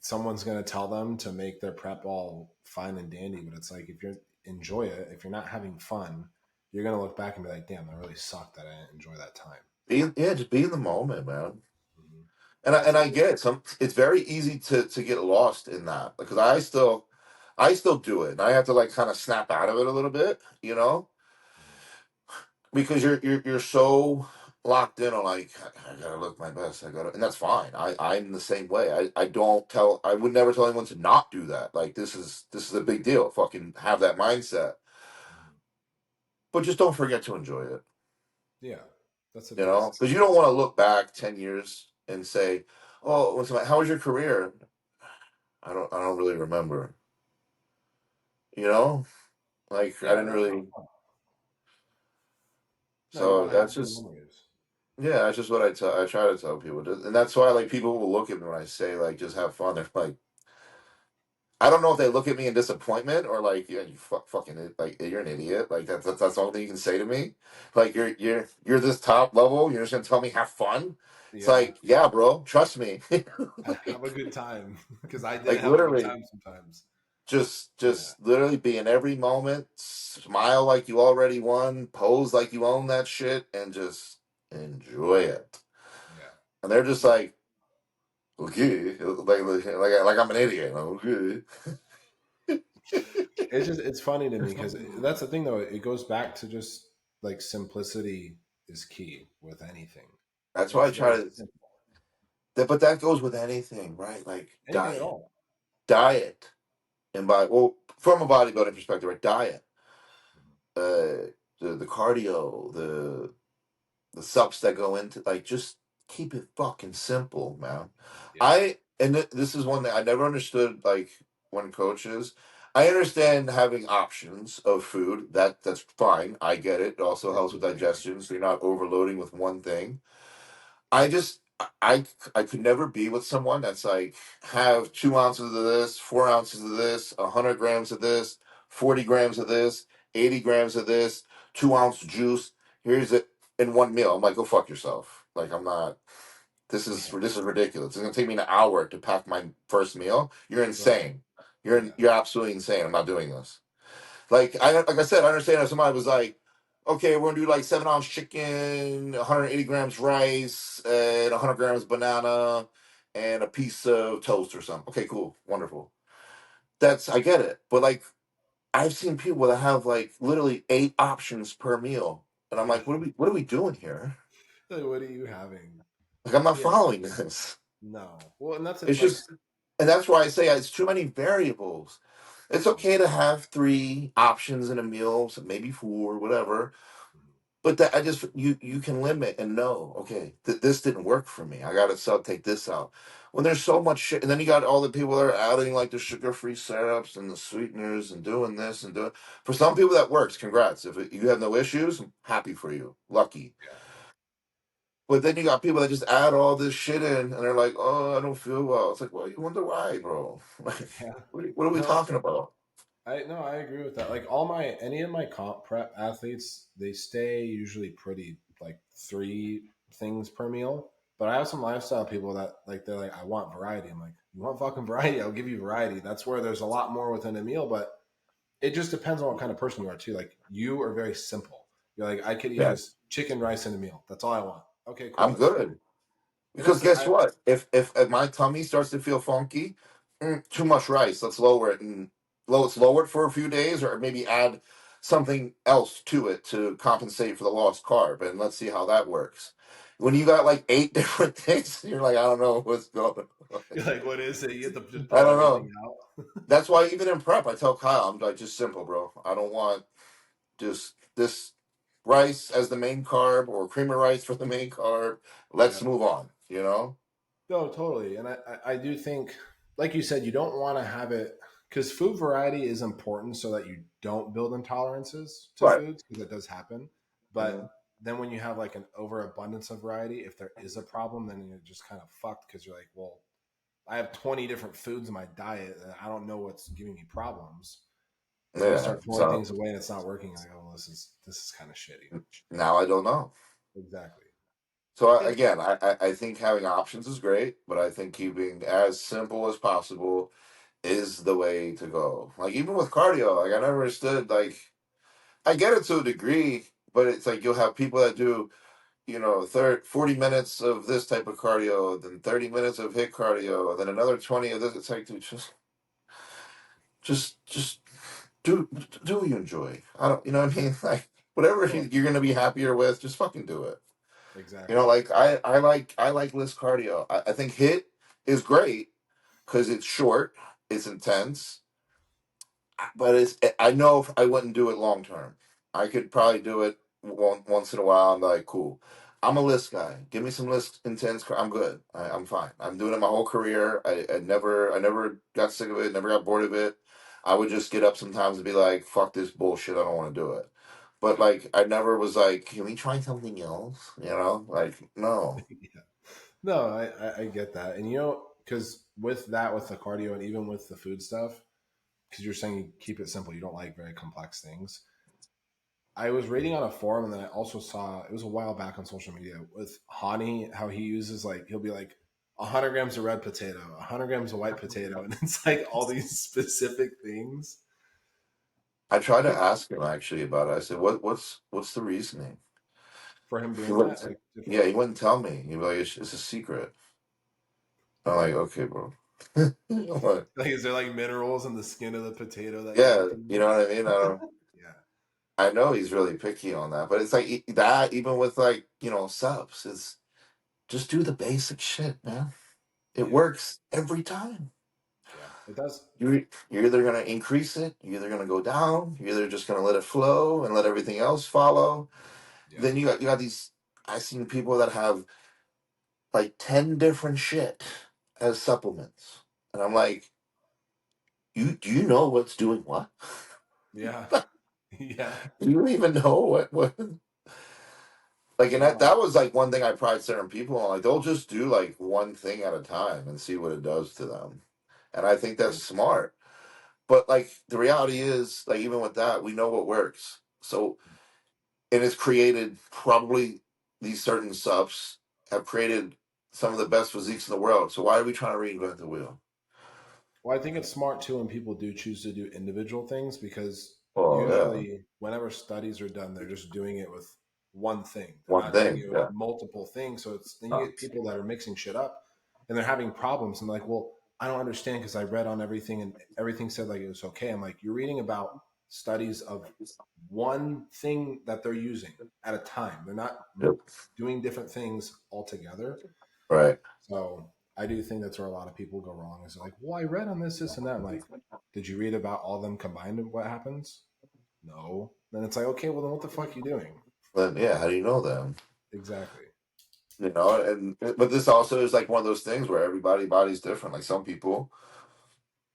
someone's going to tell them to make their prep all fine and dandy. But it's like if you enjoy it, if you're not having fun, you're going to look back and be like, "Damn, that really sucked that I didn't enjoy that time." Just be in the moment, man. Mhm. And That's I the get it. It's very easy to get lost in that because I still do it. And I have to like kind of snap out of it a little bit, because you're so locked in on like I gotta look my best. And that's fine. I'm the same way. I would never tell anyone to not do that. Like this is a big deal. Fucking have that mindset. Mhm. But just don't forget to enjoy it. Yeah, that's the biggest thing. Because you don't want to look back 10 years and say, "Oh, how was your career?" I don't really remember. You know, like I Yeah, didn't that's not really. fun. No, you So want to have that's good just memories. yeah, that's just what I try to tell people, and that's why like people will look at me when I say like just have fun. They're like, I don't know if they look at me in disappointment or like, yeah, you fucking like you're an idiot. Like that's the only thing you can say to me. Like you're this top level. You're just gonna tell me have fun. It's Yeah, like, yeah, bro, trust me. have a good time because I didn't Like have a good literally, time sometimes. Yeah, Just literally be in every moment, smile like you already won, pose like you own that shit, and just enjoy it. yeah. And they're just like, okay, like I'm an idiot. Okay. It's funny to me because that's the thing though. It goes back to just like simplicity is key with anything. That's why I It's try very to. simple. But that goes with anything, right? Like Anything at all. diet, and by well, from a bodybuilding perspective, right? Diet, the cardio, the subs that go into like just keep it fucking simple, man. Yeah, This is one that I never understood. Like when coaches, I understand having options of food. That's fine. I get it. It also helps with digestion, so you're not overloading with one thing. I just I could never be with someone that's like have 2 ounces of this, 4 ounces of this, 100 grams of this, 40 grams of this, 80 grams of this, 2 ounce juice. Here's it in one meal. I'm like, go fuck yourself. Like I'm not. yeah, This is ridiculous. It's gonna take me an hour to pack my first meal. You're right. insane. Yeah, You're absolutely insane. I'm not doing this. Like I said, I understand if somebody was like, okay, we're gonna do like 7 ounce chicken, 180 grams rice, and 100 grams banana, and a piece of toast or something. Okay, cool, wonderful. That's I get it, but like I've seen people that have like literally 8 options per meal, and I'm like, what are we doing here? like, what are you having? Like I'm not Yeah, following this. no. Well, and that's it. It's Like, just, and that's why I say it's too many variables. It's mhm, okay to have 3 options in a meal, so maybe four, whatever. mhm, But that I just you can limit and know, okay, this didn't work for me. I got to take this out. When there's so much shit, and then you got all the people that are adding like the sugar-free syrups and the sweeteners and doing this and doing. For some people that works. Congrats. You have no issues, I'm happy for you. Lucky. yeah, But then you got people that just add all this shit in, and they're like, "Oh, I don't feel well." It's like, well, you wonder why, bro. Like, yeah. what are we No, talking about? I no, I agree with that. Like all my any of my comp prep athletes, they stay usually pretty like three things per meal. But I have some lifestyle people that like they're like, I want variety. I'm like, you want fucking variety? I'll give you variety. That's where there's a lot more within a meal, but it just depends on what kind of person you are too. Like you are very simple. You're like, I could eat Yeah, just chicken rice in a meal. That's all I want. Okay, cool, I'm that's fine. good. And Because that's it. guess what? If my tummy starts to feel funky, too much rice. Let's lower it and let's lower it for a few days, or maybe add something else to it to compensate for the lost carb, and let's see how that works. When you got like 8 different things, you're like, I don't know what's going on. You're like, what is it? You have to just I pull don't everything know. out. That's why even in prep, I tell Kyle, I'm like, just simple, bro. I don't want just this rice as the main carb or cream of rice for the main carb. Let's Yeah. move on. You know? No, totally. And I do think, like you said, you don't want to have it because food variety is important so that you don't build intolerances to Right. foods because it does happen. Mhm. But then when you have like an overabundance of variety, if there is a problem, then you're just kind of fucked because you're like, well, I have 20 different foods in my diet and I don't know what's giving me problems. And then you Yeah. start throwing So things away and it's not working. You're like, oh, this is kind of shitty. now I don't know. Exactly. So Yeah. again, I think having options is great, but I think keeping as simple as possible is the way to go. Like even with cardio, like I never understood. Like I get it to a degree, but it's like you'll have people that do 40 minutes of this type of cardio, then 30 minutes of hit cardio, and then another 20 of this. It's like, dude, just do what you enjoy. I don't, you know what I mean? Like, whatever Well, you're going to be happier with, just fucking do it. exactly. Like, I like list cardio. I think hit is great because it's short, it's intense, but I know if I wouldn't do it long term. I could Yeah. probably do it once in a while. I'm like, cool. I'm a list guy. Give me some list intense. I'm good. I'm fine. I'm doing it my whole career. I never got sick of it. Never got bored of it. I would just get up sometimes and be like, fuck this bullshit. I don't want to do it. But like, I never was like, can we try something else? Like no. Yeah. No, I get that. And because with that, with the cardio and even with the food stuff, because you're saying you keep it simple, you don't like very complex things. I was reading on a forum and then I also saw it was a while back on social media with Hani, how he uses like he'll be like, 100 grams of red potato, 100 grams of white potato, and it's like all these specific things. I tried I to think ask him actually about it. I said, what's the reasoning? for him He doing wouldn't. that, like Yeah, different, he wouldn't tell me. He'd be like, it's a secret. I'm like, okay, bro. I'm like, like, is there like minerals in the skin of the potato that you yeah, you know recommend? what I mean. Yeah, I know he's really picky on that, but it's like that. Even with like subs, it's just do the basic shit, man. It yeah, works every time. yeah. It does. You're either gonna increase it, you're either gonna go down, you're either just gonna let it flow and let everything else follow. Yeah, Then you got these. I've seen people that have like 10 different shit as supplements, and I'm like, you do you know what's doing what? yeah, yeah. Do you even know what like? And that No, that was like one thing I pride certain people on. Like they'll just do like one thing at a time and see what it does to them, and I think that's smart. But like the reality is, like even with that, we know what works. So and it's created probably these certain subs have created some of the best physiques in the world. So why are we trying to reinvent the wheel? well, I think it's smart too when people do choose to do individual things because Oh yeah, usually, whenever studies are done, they're just doing it with one thing. They're one not doing thing. it with Yeah, multiple things. So it's then you no, get people that are mixing shit up and they're having problems. And like, well, I don't understand because I read on everything and everything said like it was okay. I'm like, you're reading about studies of one thing that they're using at a time. They're not yep, doing different things altogether. right. So I do think that's where a lot of people go wrong. Is like, well, I read on this, and that. I'm like, did you read about all of them combined and what happens? No. Then it's like, okay, well, then what the fuck are you doing? Then yeah, how do you know that? Exactly. And but this also is like one of those things where body's different. Like some people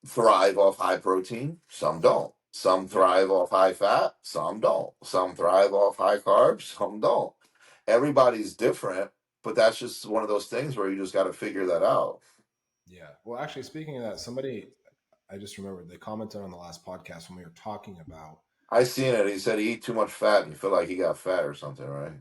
thrive off high protein, some don't. Some Yeah. thrive off high fat, some don't. Some thrive off high carbs, some don't. Everybody's different, but that's just one of those things where you just got to figure that out. Yeah. Well, actually, speaking of that, somebody, I just remembered, they commented on the last podcast when we were talking about I seen it. He said he eat too much fat and you feel like he got fat or something, right?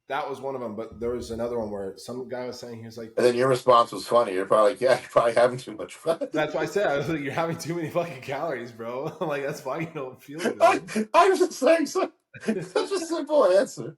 that was one of them, but there was another one where some guy was saying, he was like, And then your response was funny. You're probably like, yeah, you're probably having too much fat. that's why I said, I was like, you're having too many fucking calories, bro. Like, that's why you don't feel I, good. I was just saying such a simple answer.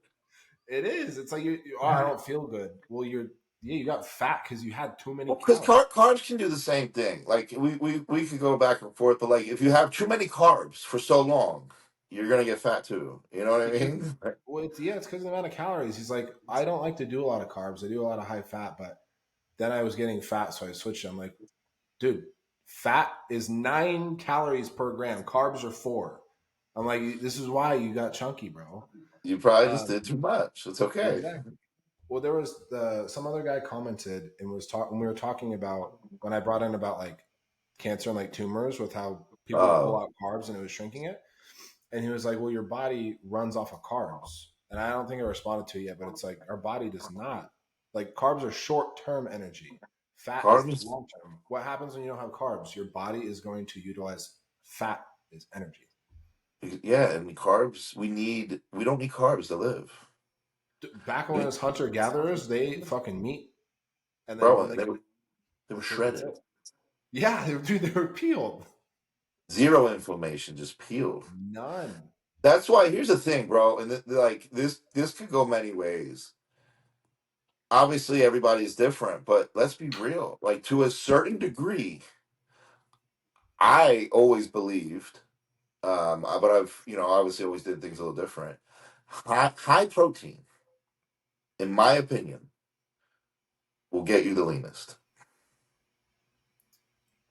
It is. It's like oh, I don't feel good. Well, yeah, you got fat because you had too many Well, because calories. carbs can do the same thing. Like we could go back and forth, but like if you have too many carbs for so long, you're gonna get fat too. You know what I Because mean? well, it's because of the amount of calories. He's like, I don't like to do a lot of carbs. I do a lot of high fat, but then I was getting fat, so I switched. I'm like, dude, fat is 9 calories per gram. Carbs are 4. I'm like, this is why you got chunky, bro. You probably just Um, did too much. It's okay. exactly. Well, there was some other guy commented and was talking. We were talking about when I brought in about like cancer and like tumors with how people would pull Oh, out carbs and it was shrinking it. And he was like, well, your body runs off of carbs. And I don't think I responded to it yet, but it's like our body does not. Like carbs are short term energy. Fat is carbs. long term. What happens when you don't have carbs? Your body is going to utilize fat as energy. Yeah, and carbs. We don't need carbs to live, Back when it was hunter gatherers, they ate fucking meat. And then when bro. they They were that's it, that's shredded. it. Yeah, dude, they were peeled. Zero inflammation, just peeled. None. That's why. Here's the thing, bro, and like this could go many ways. Obviously, everybody's different, but let's be real. Like to a certain degree, I always believed, but I've obviously always did things a little different. High protein, in my opinion, will get you the leanest.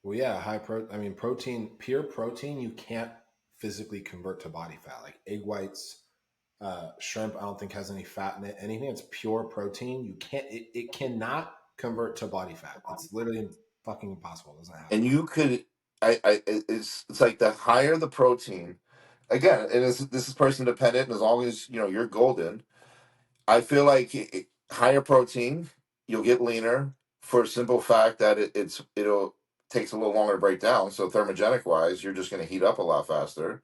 Well, yeah, I mean, protein, pure protein, you can't physically convert to body fat. Like egg whites, shrimp, I don't think has any fat in it. Anything that's pure protein, you can't. It cannot convert to body fat. It's literally fucking impossible. It doesn't happen. And you could, it's like the higher the protein. Again, and this is person dependent. And as long as you're golden, I feel like higher protein, you'll get leaner for a simple fact that it'll takes a little longer to break down. So thermogenic wise, you're just going to heat up a lot faster.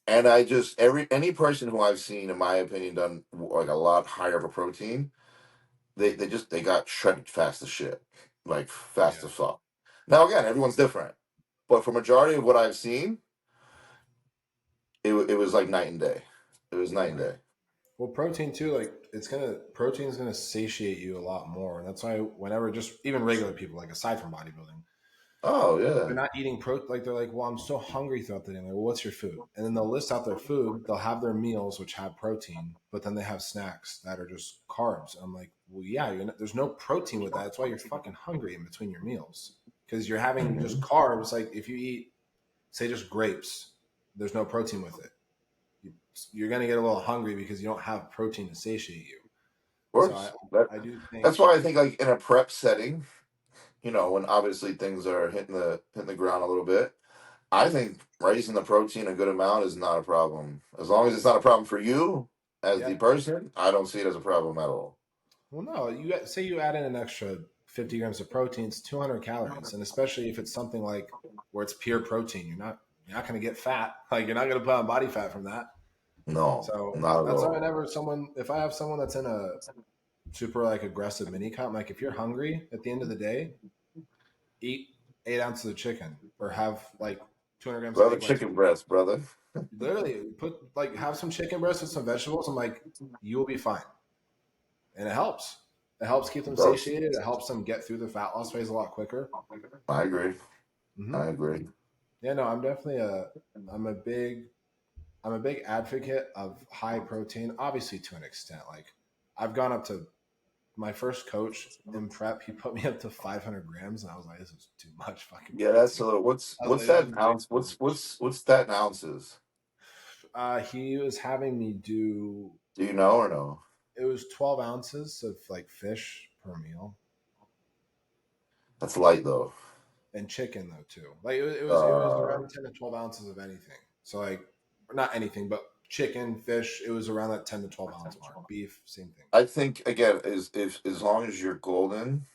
And I just any person who I've seen, in my opinion, done like a lot higher of a protein, they got shredded fast as shit, like fast Yeah. as fuck. Now again, everyone's different, but for majority of what I've seen, it was like night and day. It was night and Right. day. Well, protein too, like protein's gonna satiate you a lot more. And that's why whenever just even regular people, like aside from bodybuilding, Oh they're yeah. not eating like they're like, well, I'm so hungry throughout the day. I'm like, well, what's your food? And then they'll list out their food. They'll have their meals which have protein, but then they have snacks that are just carbs. And I'm like, well, yeah, there's no protein with that. That's why you're fucking hungry in between your meals because you're having just Mhm. carbs. Like if you eat, say, just grapes, there's no protein with it. You, you're gonna get a little hungry because you don't have protein to satiate you. Of So course. I do think, That's why I think like in a prep setting, when obviously things are hitting the ground a little bit, I think raising the protein a good amount is not a problem. As long as it's not a problem for you as the yeah. person, I don't see it as a problem at all. Well, no, you say you add in an extra 50 grams of protein, it's 200 calories, and especially if it's something like where it's pure protein, you're not going to get fat. Like you're not going to put on body fat from that. No, So not at that's why all. whenever if I have someone that's in a super like aggressive mini comp, like if you're hungry at the end of the day, eat 8 ounces of chicken or have like 200 grams of Brother egg whites. chicken breast, brother. Literally, put like have some chicken breast with some vegetables, and like you will be fine. And it helps. It helps keep them It does. satiated. It helps them get through the fat loss phase a lot quicker. I agree. Hmm. I agree. Yeah, no, I'm a big, I'm a big advocate of high protein. Obviously, to an extent, like I've gone up to my first coach in prep. He put me up to 500 grams, and I was like, this is too much fucking Yeah, that's protein. a little. I was What's like, that that's in way ounce? too much. What's that in ounces? He was having me do. Do you know or no? It was 12 ounces of like fish per meal, That's light though. and chicken though too. Like it was Uh, around 10 to 12 ounces of anything. So like not anything, but chicken, fish. It was around that 10 to 12 ounce mark. Beef, same thing. I think again is if as long as you're golden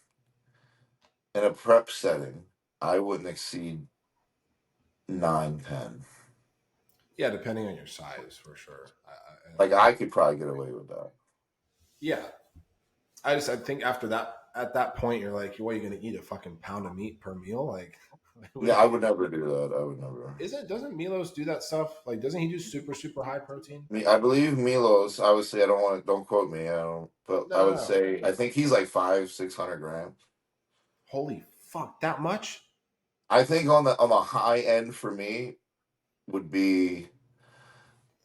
in a prep setting, I wouldn't exceed 9, 10. Yeah, depending on your size for sure. Like I could probably get away with that. Yeah, I think after that at that point you're like, what are you gonna eat a fucking pound of meat per meal? Like, what Yeah, are I you would gonna do? never do that. I would never. Isn't doesn't Milos do that stuff? Like, doesn't he do super high protein? I believe Milos. Obviously, I don't want to. Don't quote me. I don't. But I No, no, would no. say I think he's like 500, 600 grams. Holy fuck, that much? I think on the high end for me would be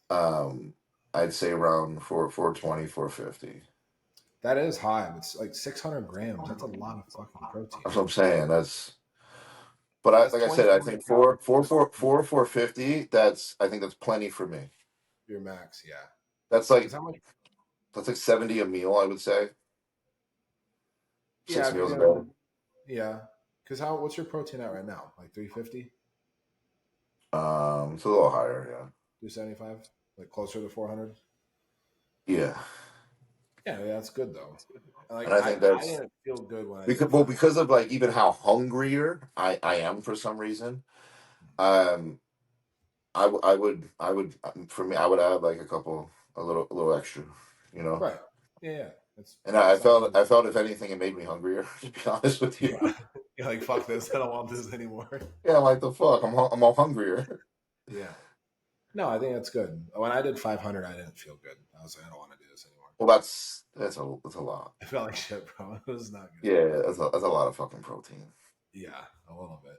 um I'd say around 420, 450. That is high. But it's like 600 grams. That's a lot of fucking protein. That's what I'm saying. That's but That's like I said, I think 2,400 calories per serving. 450. I think that's plenty for me. Your max, yeah. That's Because like how much? 70 a meal. I would say Yeah, six if you're meals a gonna, day. yeah. Because how? What's your protein at right now? Like 350, It's a little higher. 375, like closer to 400. Yeah, yeah. Yeah, that's good though. And Like I think I that's didn't feel good when I because did 500. because of like even how hungrier I am for some reason. Um, I would for me I would add like a little extra, you know. Right. Yeah, yeah. And It's not good. I felt if anything it made me hungrier. To be honest with you, Yeah. You're like, fuck this. I don't want this anymore. yeah, like the fuck, I'm all hungrier. Yeah. No, I think that's good. When I did 500, I didn't feel good. I was like, I don't want to do this anymore. Well, that's a lot. I felt like shit, bro. It was not good. Yeah, that's a lot of fucking protein. Yeah, a little bit.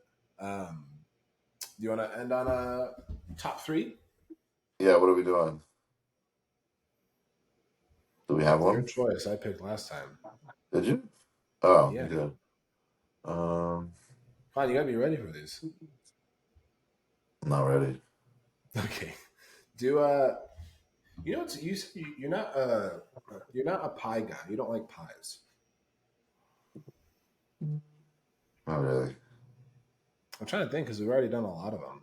Do you want to end on a top three? Yeah, what are we doing? Do we have Your one? choice. I picked last time. Did you? Oh, you Yeah. did. Um, Fine, you gotta be ready for these. I'm not ready. Okay. Do you know it's you? You're not a pie guy. You don't like pies. Not really. I'm trying to think because we've already done a lot of them.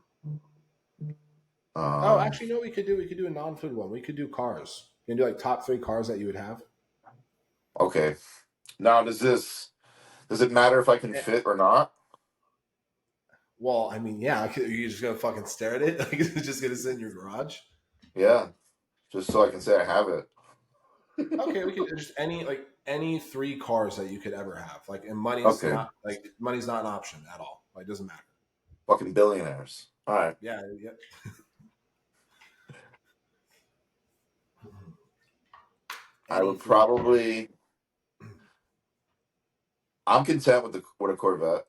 Oh, Um, actually, no. We could do a non-food one. We could do cars. You can do like top three cars that you would have. okay. Now, does it matter if I can Eh, fit or not? Well, I mean, yeah. You just gonna fucking stare at it? Like it's just gonna sit in your garage? Yeah, just so I can say I have it. Okay, we could just any like. any three cars that you could ever have. Like, and Okay, money's not an option at all. Like, it doesn't matter. fucking billionaires. All right. Yeah, yeah. I Any would three cars. probably. I'm content with a Corvette.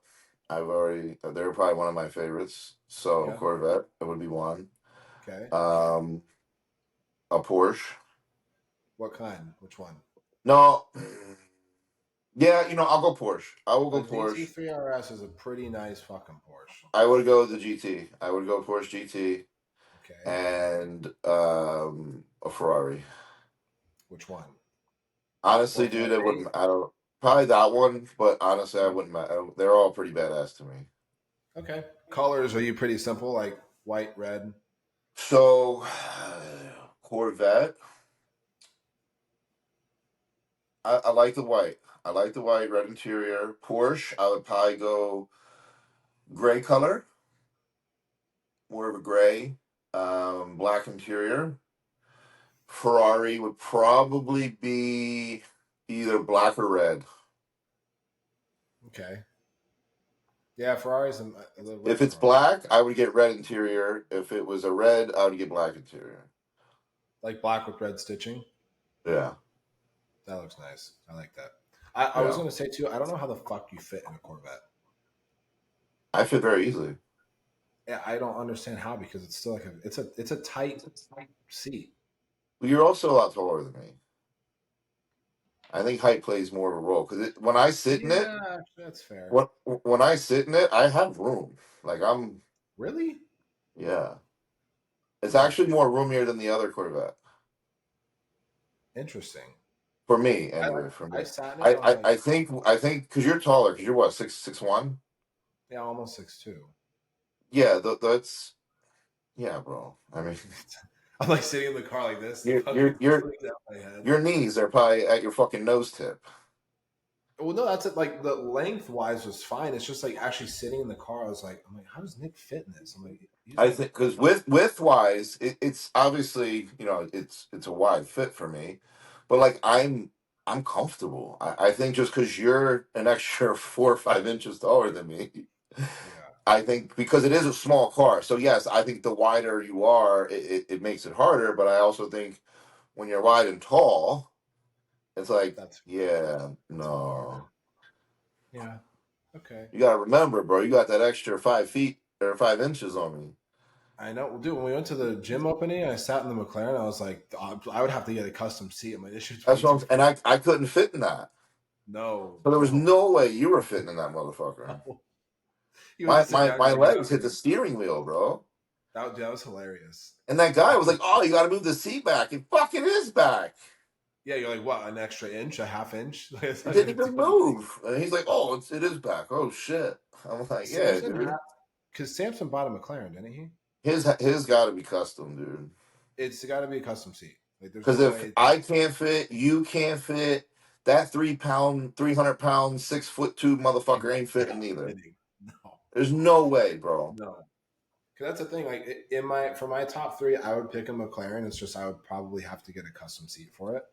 They're probably one of my favorites. So Yeah. Corvette, it would be one. Okay. Um, a Porsche. What kind? Which one? No, yeah, I'll go Porsche. I will The go Porsche. GT3 RS is a pretty nice fucking Porsche. I would go the GT. I would go Porsche GT Okay. and a Ferrari. Which one? Honestly, dude, it 458? wouldn't. I don't. Probably that one, but honestly, I wouldn't. They're all pretty badass to me. Okay. Colors, are you pretty simple? Like white, red? So, Corvette. I like the white. I like the white, red interior. Porsche, I would probably go gray color, more of a gray, black interior. Ferrari would probably be either black or red. Okay. Yeah, Ferraris and the red If it's Ferrari. black, I would get red interior. If it was a red, I would get black interior. Like black with red stitching. Yeah, That looks nice. I like that. I was yeah. going to say too, I don't know how the fuck you fit in a Corvette. I fit very easily. Yeah, I don't understand how because it's still like it's a tight seat. But you're also a lot taller than me. I think height plays more of a role because when I sit in it, Yeah, that's fair. when I sit in it, I have room. Like I'm, Really? yeah. It's Hmm. actually more roomier than the other Corvette Interesting. for me, I anyway. For I me, sat in it I when I, I I think because you're taller, because you're what 6'1". yeah almost 6'2". Yeah, that's yeah, bro. I mean, I'm like sitting in the car like this, your your fucking your looking down my head. your knees are probably at your fucking nose tip. Well, no, that's it. Like the length wise was fine. It's just like actually sitting in the car. I'm like, how does Nick fit in this? I'm like, he's I like, think because width wise, it's obviously it's a wide fit for me, but like I'm comfortable. I think just because you're an extra 4 or 5 inches taller than me, yeah, I think because it is a small car. So yes, I think the wider you are, it makes it harder. But I also think when you're wide and tall, it's like that's yeah, it's a little no, harder. Yeah. Okay. you gotta remember, bro. You got that extra 5 feet or 5 inches on me. I know, dude. When we went to the gym opening, I sat in the McLaren. I was like, I would have to get a custom seat. I'm like, this shit's That's way what too and fucking. I couldn't fit in that. No, So there was no, no way you were fitting in that motherfucker. no. You had to My sit my down. my You're like, get legs out of hit the here. steering wheel, bro. That was hilarious. And that guy was like, "Oh, you got to move the seat back." It fucking is back. Yeah, you're like, what? An extra inch, a half inch? Like, it's It not didn't gonna do even anything. move. And he's like, "Oh, it is back." Oh shit. I'm like, "Yeah, Samson dude. had because Samson bought a McLaren, didn't he? His got to be custom, dude. It's got to be a custom seat. Like, there's Because no if way. I can't fit, you can't fit. That 3 pound, 300 pound, 6'2" motherfucker ain't fitting either. Kidding. No, There's no way, bro. no. Because that's the thing. Like in my for my top three, I would pick a McLaren. It's just I would probably have to get a custom seat for it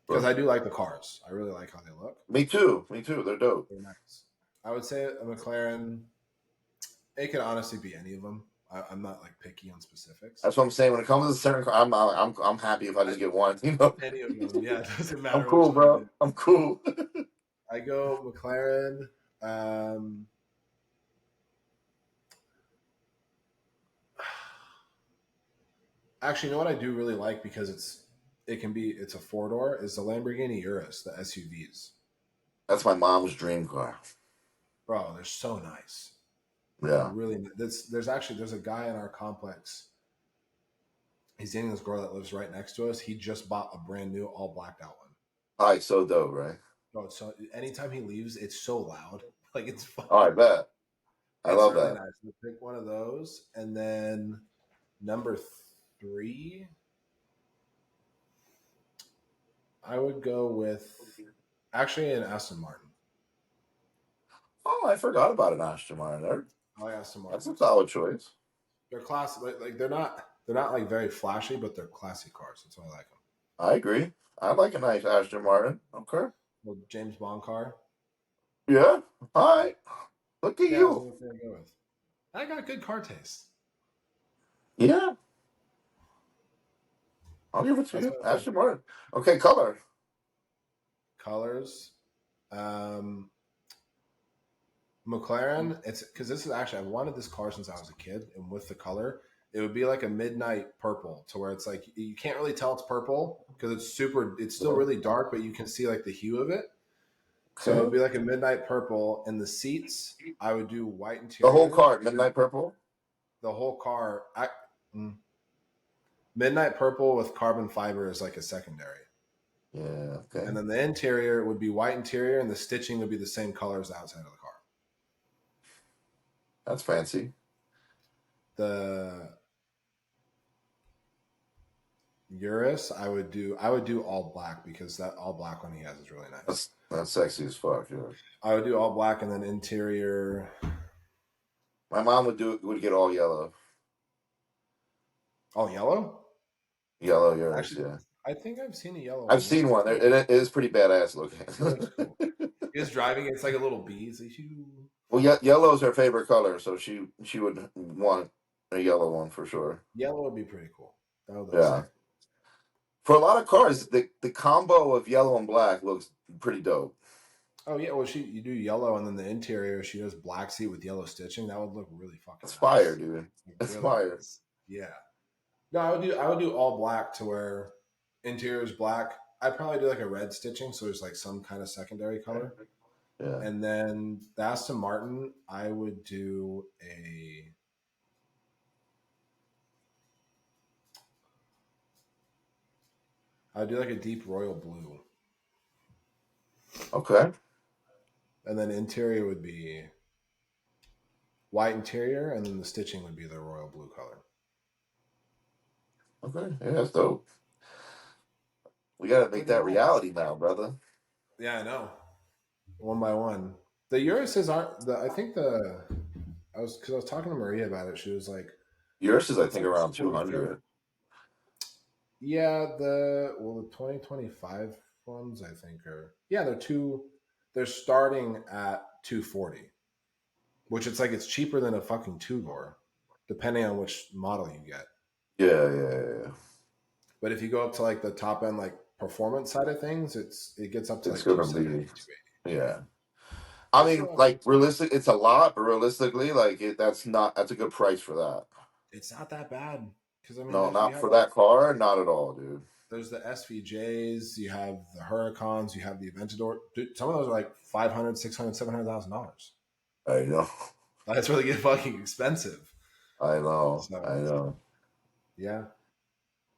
because Bro. I do like the cars. I really like how they look. Me too. Me too. They're dope. They're nice. I would say a McLaren. It could honestly be any of them. I'm not like picky on specifics. That's what I'm saying. When it comes to certain, I'm happy if I I, just get one. You know, any of them. Yeah, it doesn't I'm matter which cool, one it bro. is. I'm cool. I go McLaren. Um, Actually, you know what I do really like because it's a four door is the Lamborghini Urus, the SUVs. That's my mom's dream car. Bro, they're so nice. They're Yeah. really there's a guy in our complex. He's dating this girl that lives right next to us. He just bought a brand new all blacked out one. All right, so dope, right? Bro, so anytime he leaves, it's so loud. Like it's Oh, I fucking bet. I it's love really that. nice. We pick one of those, and then number three, I would go with actually an Aston Martin. Oh, I forgot about an Aston Martin. I like Aston That's a Martins. solid choice. They're classy. Like they're not like very flashy, but they're classy cars. That's why I like them. I agree. I like a nice Aston Martin. Okay. Well, James Bond car. Yeah. All right. Look at Yeah, that's you. what I'm gonna go with. I got good car taste. Yeah. I'll give it to That's you. what I think. Aston Martin. Okay, color. Colors. Um, McLaren. It's because this is actually I wanted this car since I was a kid, and with the color, it would be like a midnight purple, to where it's like you can't really tell it's purple because it's super. It's still Yeah. really dark, but you can see like the hue of it. So it would Okay. be like a midnight purple, and the seats I would do white The whole interior. car, midnight purple. The whole car, mm, midnight purple with carbon fiber is like a secondary. Yeah. Okay. And then the interior would be white interior, and the stitching would be the same color as the outside of the car. That's fancy. The Urus, I would do all black because that all black one he has is really nice. That's sexy as fuck. Yeah. I would do all black and then interior. My mom would get all yellow. All yellow. Yellow yours. Actually, Yeah. I think I've seen a yellow I've one. seen That's one. cool. It is pretty badass It looks looking. cool. He was driving. It's like a little bee. It's like, shoo. Well, yellow's her favorite color, so she would want a yellow one for sure. Yellow would be pretty cool. That would look Yeah. sick. For a lot of cars, the combo of yellow and black looks pretty dope. Oh yeah, well you do yellow and then the interior she does black seat with yellow stitching. That would look really fucking That's fire, nice. dude. Like, That's really fire. nice. Yeah. No, I would do all black to where interior is black. I'd probably do like a red stitching, so there's like some kind of secondary color. Yeah. And then the Aston Martin, I would do a I'd do like a deep royal blue. Okay. And then interior would be white interior, and then the stitching would be the royal blue color. Okay. Yeah, that's dope. We got to make Pretty that nice. reality now, brother. Yeah, I know. One by one. The Urises aren't the. I think the. I was talking to Maria about it. She was like, Yours is, I "It's think, like around 43rd." 200. Yeah, the 2025 ones I think are they're two. They're starting at 240, which it's like it's cheaper than a fucking two door, depending on which model you get. Yeah, yeah, yeah. But if you go up to like the top end, like performance side of things, it gets up to It's like gonna 270, be, 280. Yeah, yeah. I that's mean, still not too like bad. realistic, it's a lot, but realistically, like that's a good price for that. It's not that bad because I mean, No, you not have for like that car, not at all, dude. there's the SVJs, you have the Huracans, you have the Aventador. Dude, some of those are like 500, 600, $700,000. I know, That's really get fucking expensive. I know, I So know. yeah,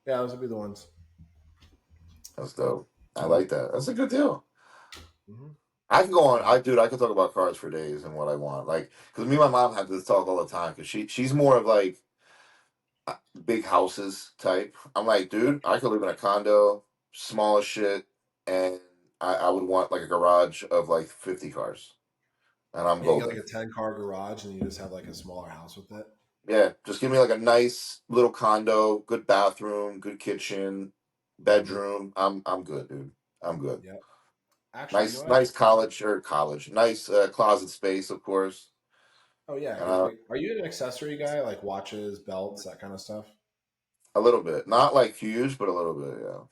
yeah, those would be the ones. That's dope. I Mm-hmm. like that. That's a good deal. Mm-hmm. I can go on. Yeah. I could talk about cars for days and what I want. Like, because me and my mom have this talk all the time. Because she's more of like big houses type. I'm like, dude, I could live in a condo, small as shit, and I would want like a garage of like 50 cars, and I'm Yeah, you get like golden. a 10-car garage and you just have like a smaller house with it. Yeah, just give me like a nice little condo, good bathroom, good kitchen, Mm-hmm. bedroom. I'm good, dude. I'm good. Yep. Actually, you know Nice, what I nice just thought of? college. Nice closet space, of course. Oh yeah, And get a big. Are you an accessory guy, like watches, belts, that kind of stuff? a little bit, not like huge, but a little bit. Yeah,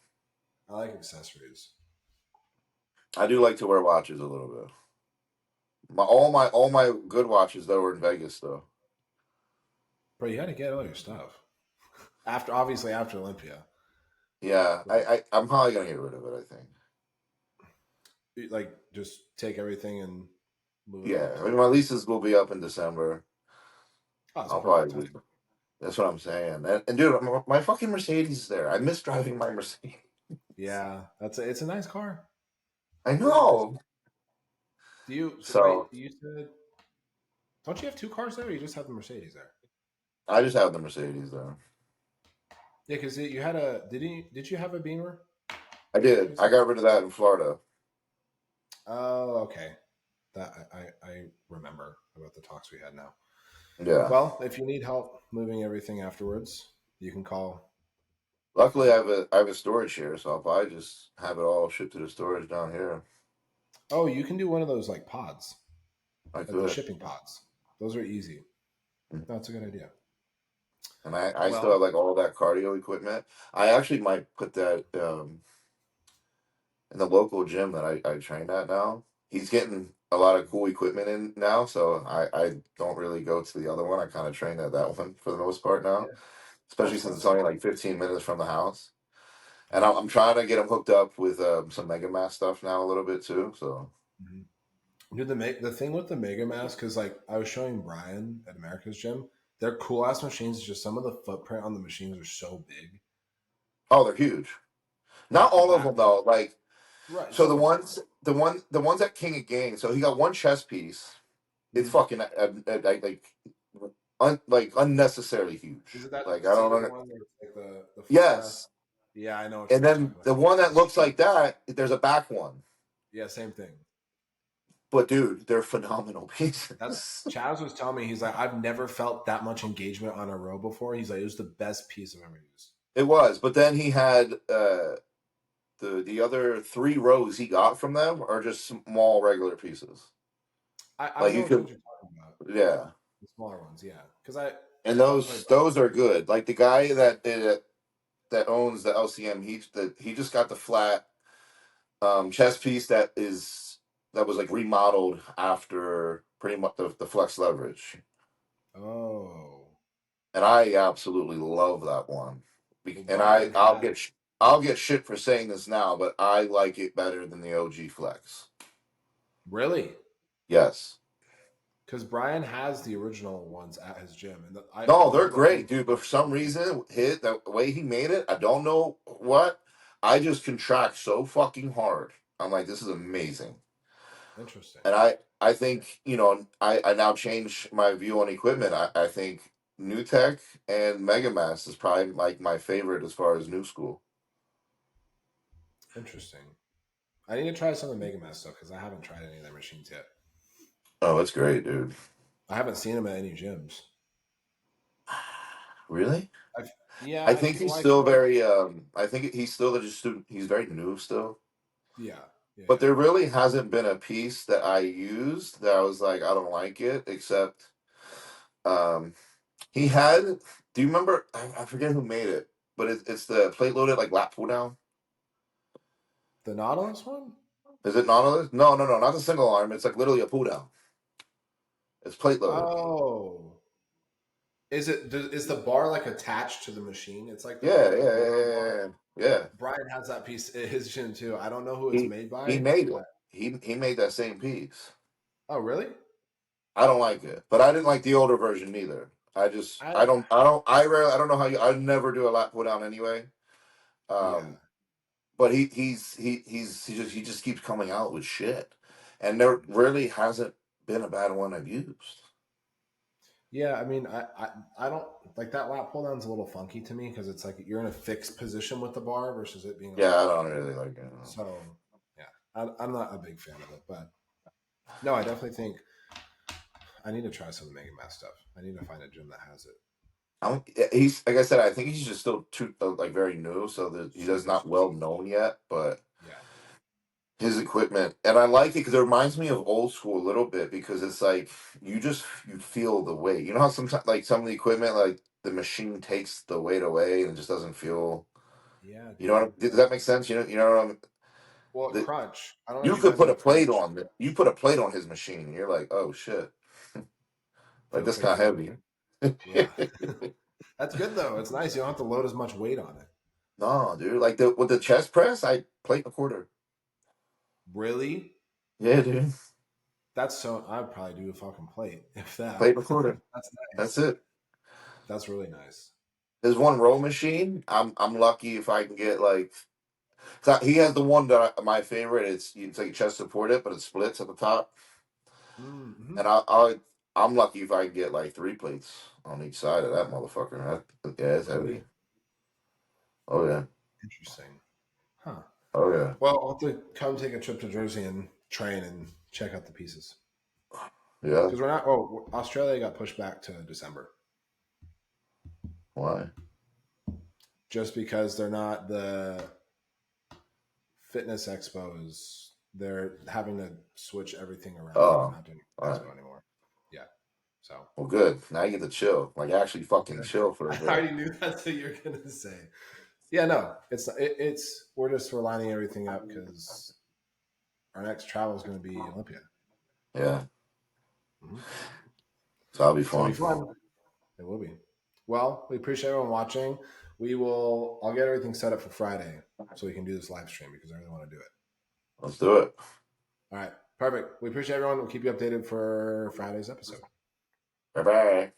I like accessories. I do like to wear watches a little bit. All my good watches though were in Vegas though. Bro, you got to get all your stuff after Olympia. Yeah, Like, I'm probably gonna get rid of it. I think. just take everything and move it Yeah, all I mean to. my leases will be up in December. Oh, it's a I'll perfect probably. time. That's what I'm saying. And dude, my fucking Mercedes is there. I miss driving my Mercedes. Yeah, it's a nice car. I It is a nice know. car. Do you wait? So You said don't you have two cars there? Or you just have the Mercedes there? I just have the Mercedes though. Yeah, because you had a did you have a Beamer I did. I previously? got rid of that in Florida. Oh, okay. That I remember about the talks we had now. Yeah. Well, if you need help moving everything afterwards, you can call. Luckily, I have a storage here, so I'll probably just have it all shipped to the storage down here. Oh, you can do one of those like pods, I like the could. shipping pods. Those are easy. That's a good idea. And I still have Well, like all that cardio equipment. I actually might put that in the local gym that I train at now. He's getting a lot of cool equipment in now, so I don't really go to the other one. I kind of train at that one for the most part now, yeah, especially that's since it's close. only like 15 minutes from the house. And Yeah. I'm trying to get him hooked up with some Mega Mass stuff now a little bit too. So, Mhm. Dude, the thing with the Mega Mask is like I was showing Brian at America's Gym. They're cool ass machines. Just some of the footprint on the machines are so big. oh, they're huge. Not Like the all of back. them though. Like, Right. so Some of them are. the ones at King of Gang. So he got one chest piece. It's Mhm. fucking like unnecessarily huge. Is it that Like I don't second know. one where it's like the footrest? Yes, Yeah, I know which and one you're then talking about. the one that It's looks like huge. that, there's a back one. Yeah, same thing. But dude, they're phenomenal That's pieces. Chaz was telling me, he's like, I've never felt that much engagement on a row before. He's like, it was the best piece I've ever used. It was, but then he had the other three rows he got from them are just small regular pieces. I Like know you which could, ones you're talking about. yeah. The smaller ones, yeah. Because And I've played. those are good. Like the guy that owns the LCM, he just got the flat chest piece that was like remodeled after pretty much the flex leverage, Oh, and I absolutely love that one. well, And Brian had I'll get shit for saying this now, but I like it better than the OG flex. really Yes. because Brian has the original ones at his gym, and No, they're those are the great, ones. dude. But for some reason, the way he made it, I don't know what. I just contract so fucking hard. I'm like, this is amazing. Interesting. And I think, I now change my view on equipment. I think New Tech and Megamass is probably like my favorite as far as new school. Interesting. I need to try some of the Mega Man stuff because I haven't tried any of their machines yet. Oh, it's great, dude. I haven't seen them at any gyms. Really? I've, yeah, I I think feel he's like still very I think he's still just student, he's very new still. yeah, yeah, But yeah. there really hasn't been a piece that I used that I was like, I don't like it, except um he had, do you remember, I forget who made it, but it's the plate loaded like lat pull down. The Nautilus one? Is it Nautilus? No, no, no, not the single arm. It's like literally a pull down. It's plate loaded. Oh, is the bar like attached to the machine? It's like Yeah, the yeah, roller yeah, bar. yeah, yeah. Yeah. Brian has that piece at his gym too. I don't know who it's He made he by, made but it. He made that same piece. oh really? I don't like it, but I didn't like the older version either. I I don't know how you. I never do a lat pull down anyway. yeah, Um, but he just keeps coming out with shit, and there really hasn't been a bad one I've used. yeah. I mean, I don't like that lat pull down's a little funky to me because it's like you're in a fixed position with the bar versus it being Yeah, like I don't really like it. so. Yeah, I'm not a big fan of it, but no, I definitely think I need to try some of the Mega Man stuff. I need to find a gym that has it. He's like I said. I think he's just still too like very new, so that he does Super not super well new. known yet. But Yeah, his equipment, and I like it because it reminds me of old school a little bit because it's like you feel the weight. You know how sometimes like some of the equipment, like the machine takes the weight away and it just doesn't feel. yeah, You know dude. does that make sense? You know what I'm. Well, The, crunch. I don't know if you you could guys put know a plate crunch. on you put a plate on his machine, and you're like, oh shit, like Feels this like kind of you're heavy. yeah. That's good though. It's nice. You don't have to load as much weight on it. No, dude, like the with the chest press, I plate and a quarter. Really? Yeah, dude. That's so. I'd probably do a fucking plate if that. Plate recorder. That's That's nice. it. That's really nice. There's one row machine. I'm lucky if I can get like he has the one that my favorite. It's like chest supported, but it splits at the top. Mm-hmm. And I'm lucky if I can get like three plates on each side of that motherfucker. Yeah, it's heavy. Really Oh yeah. interesting. Huh. Oh yeah. Well, I'll have to come take a trip to Jersey and train and check out the pieces Yeah. because we're not. Oh, Australia got pushed back to December Why? just because they're not the fitness expos. they're having to switch everything around. They're Oh, not doing all right. expo anymore. Yeah. So Well, good. Now you get to chill. Like actually fucking chill for a I bit. already knew that's what you're gonna say. Yeah, no, it's we're lining everything up because our next travel is going to be Olympia. Yeah. Mm-hmm. So that'll be So it'll be fun. fun. It will be. Well, we appreciate everyone watching. I'll get everything set up for Friday so we can do this live stream because I really want to do it. Let's do it. All right, perfect. We appreciate everyone. We'll keep you updated for Friday's episode. Bye bye.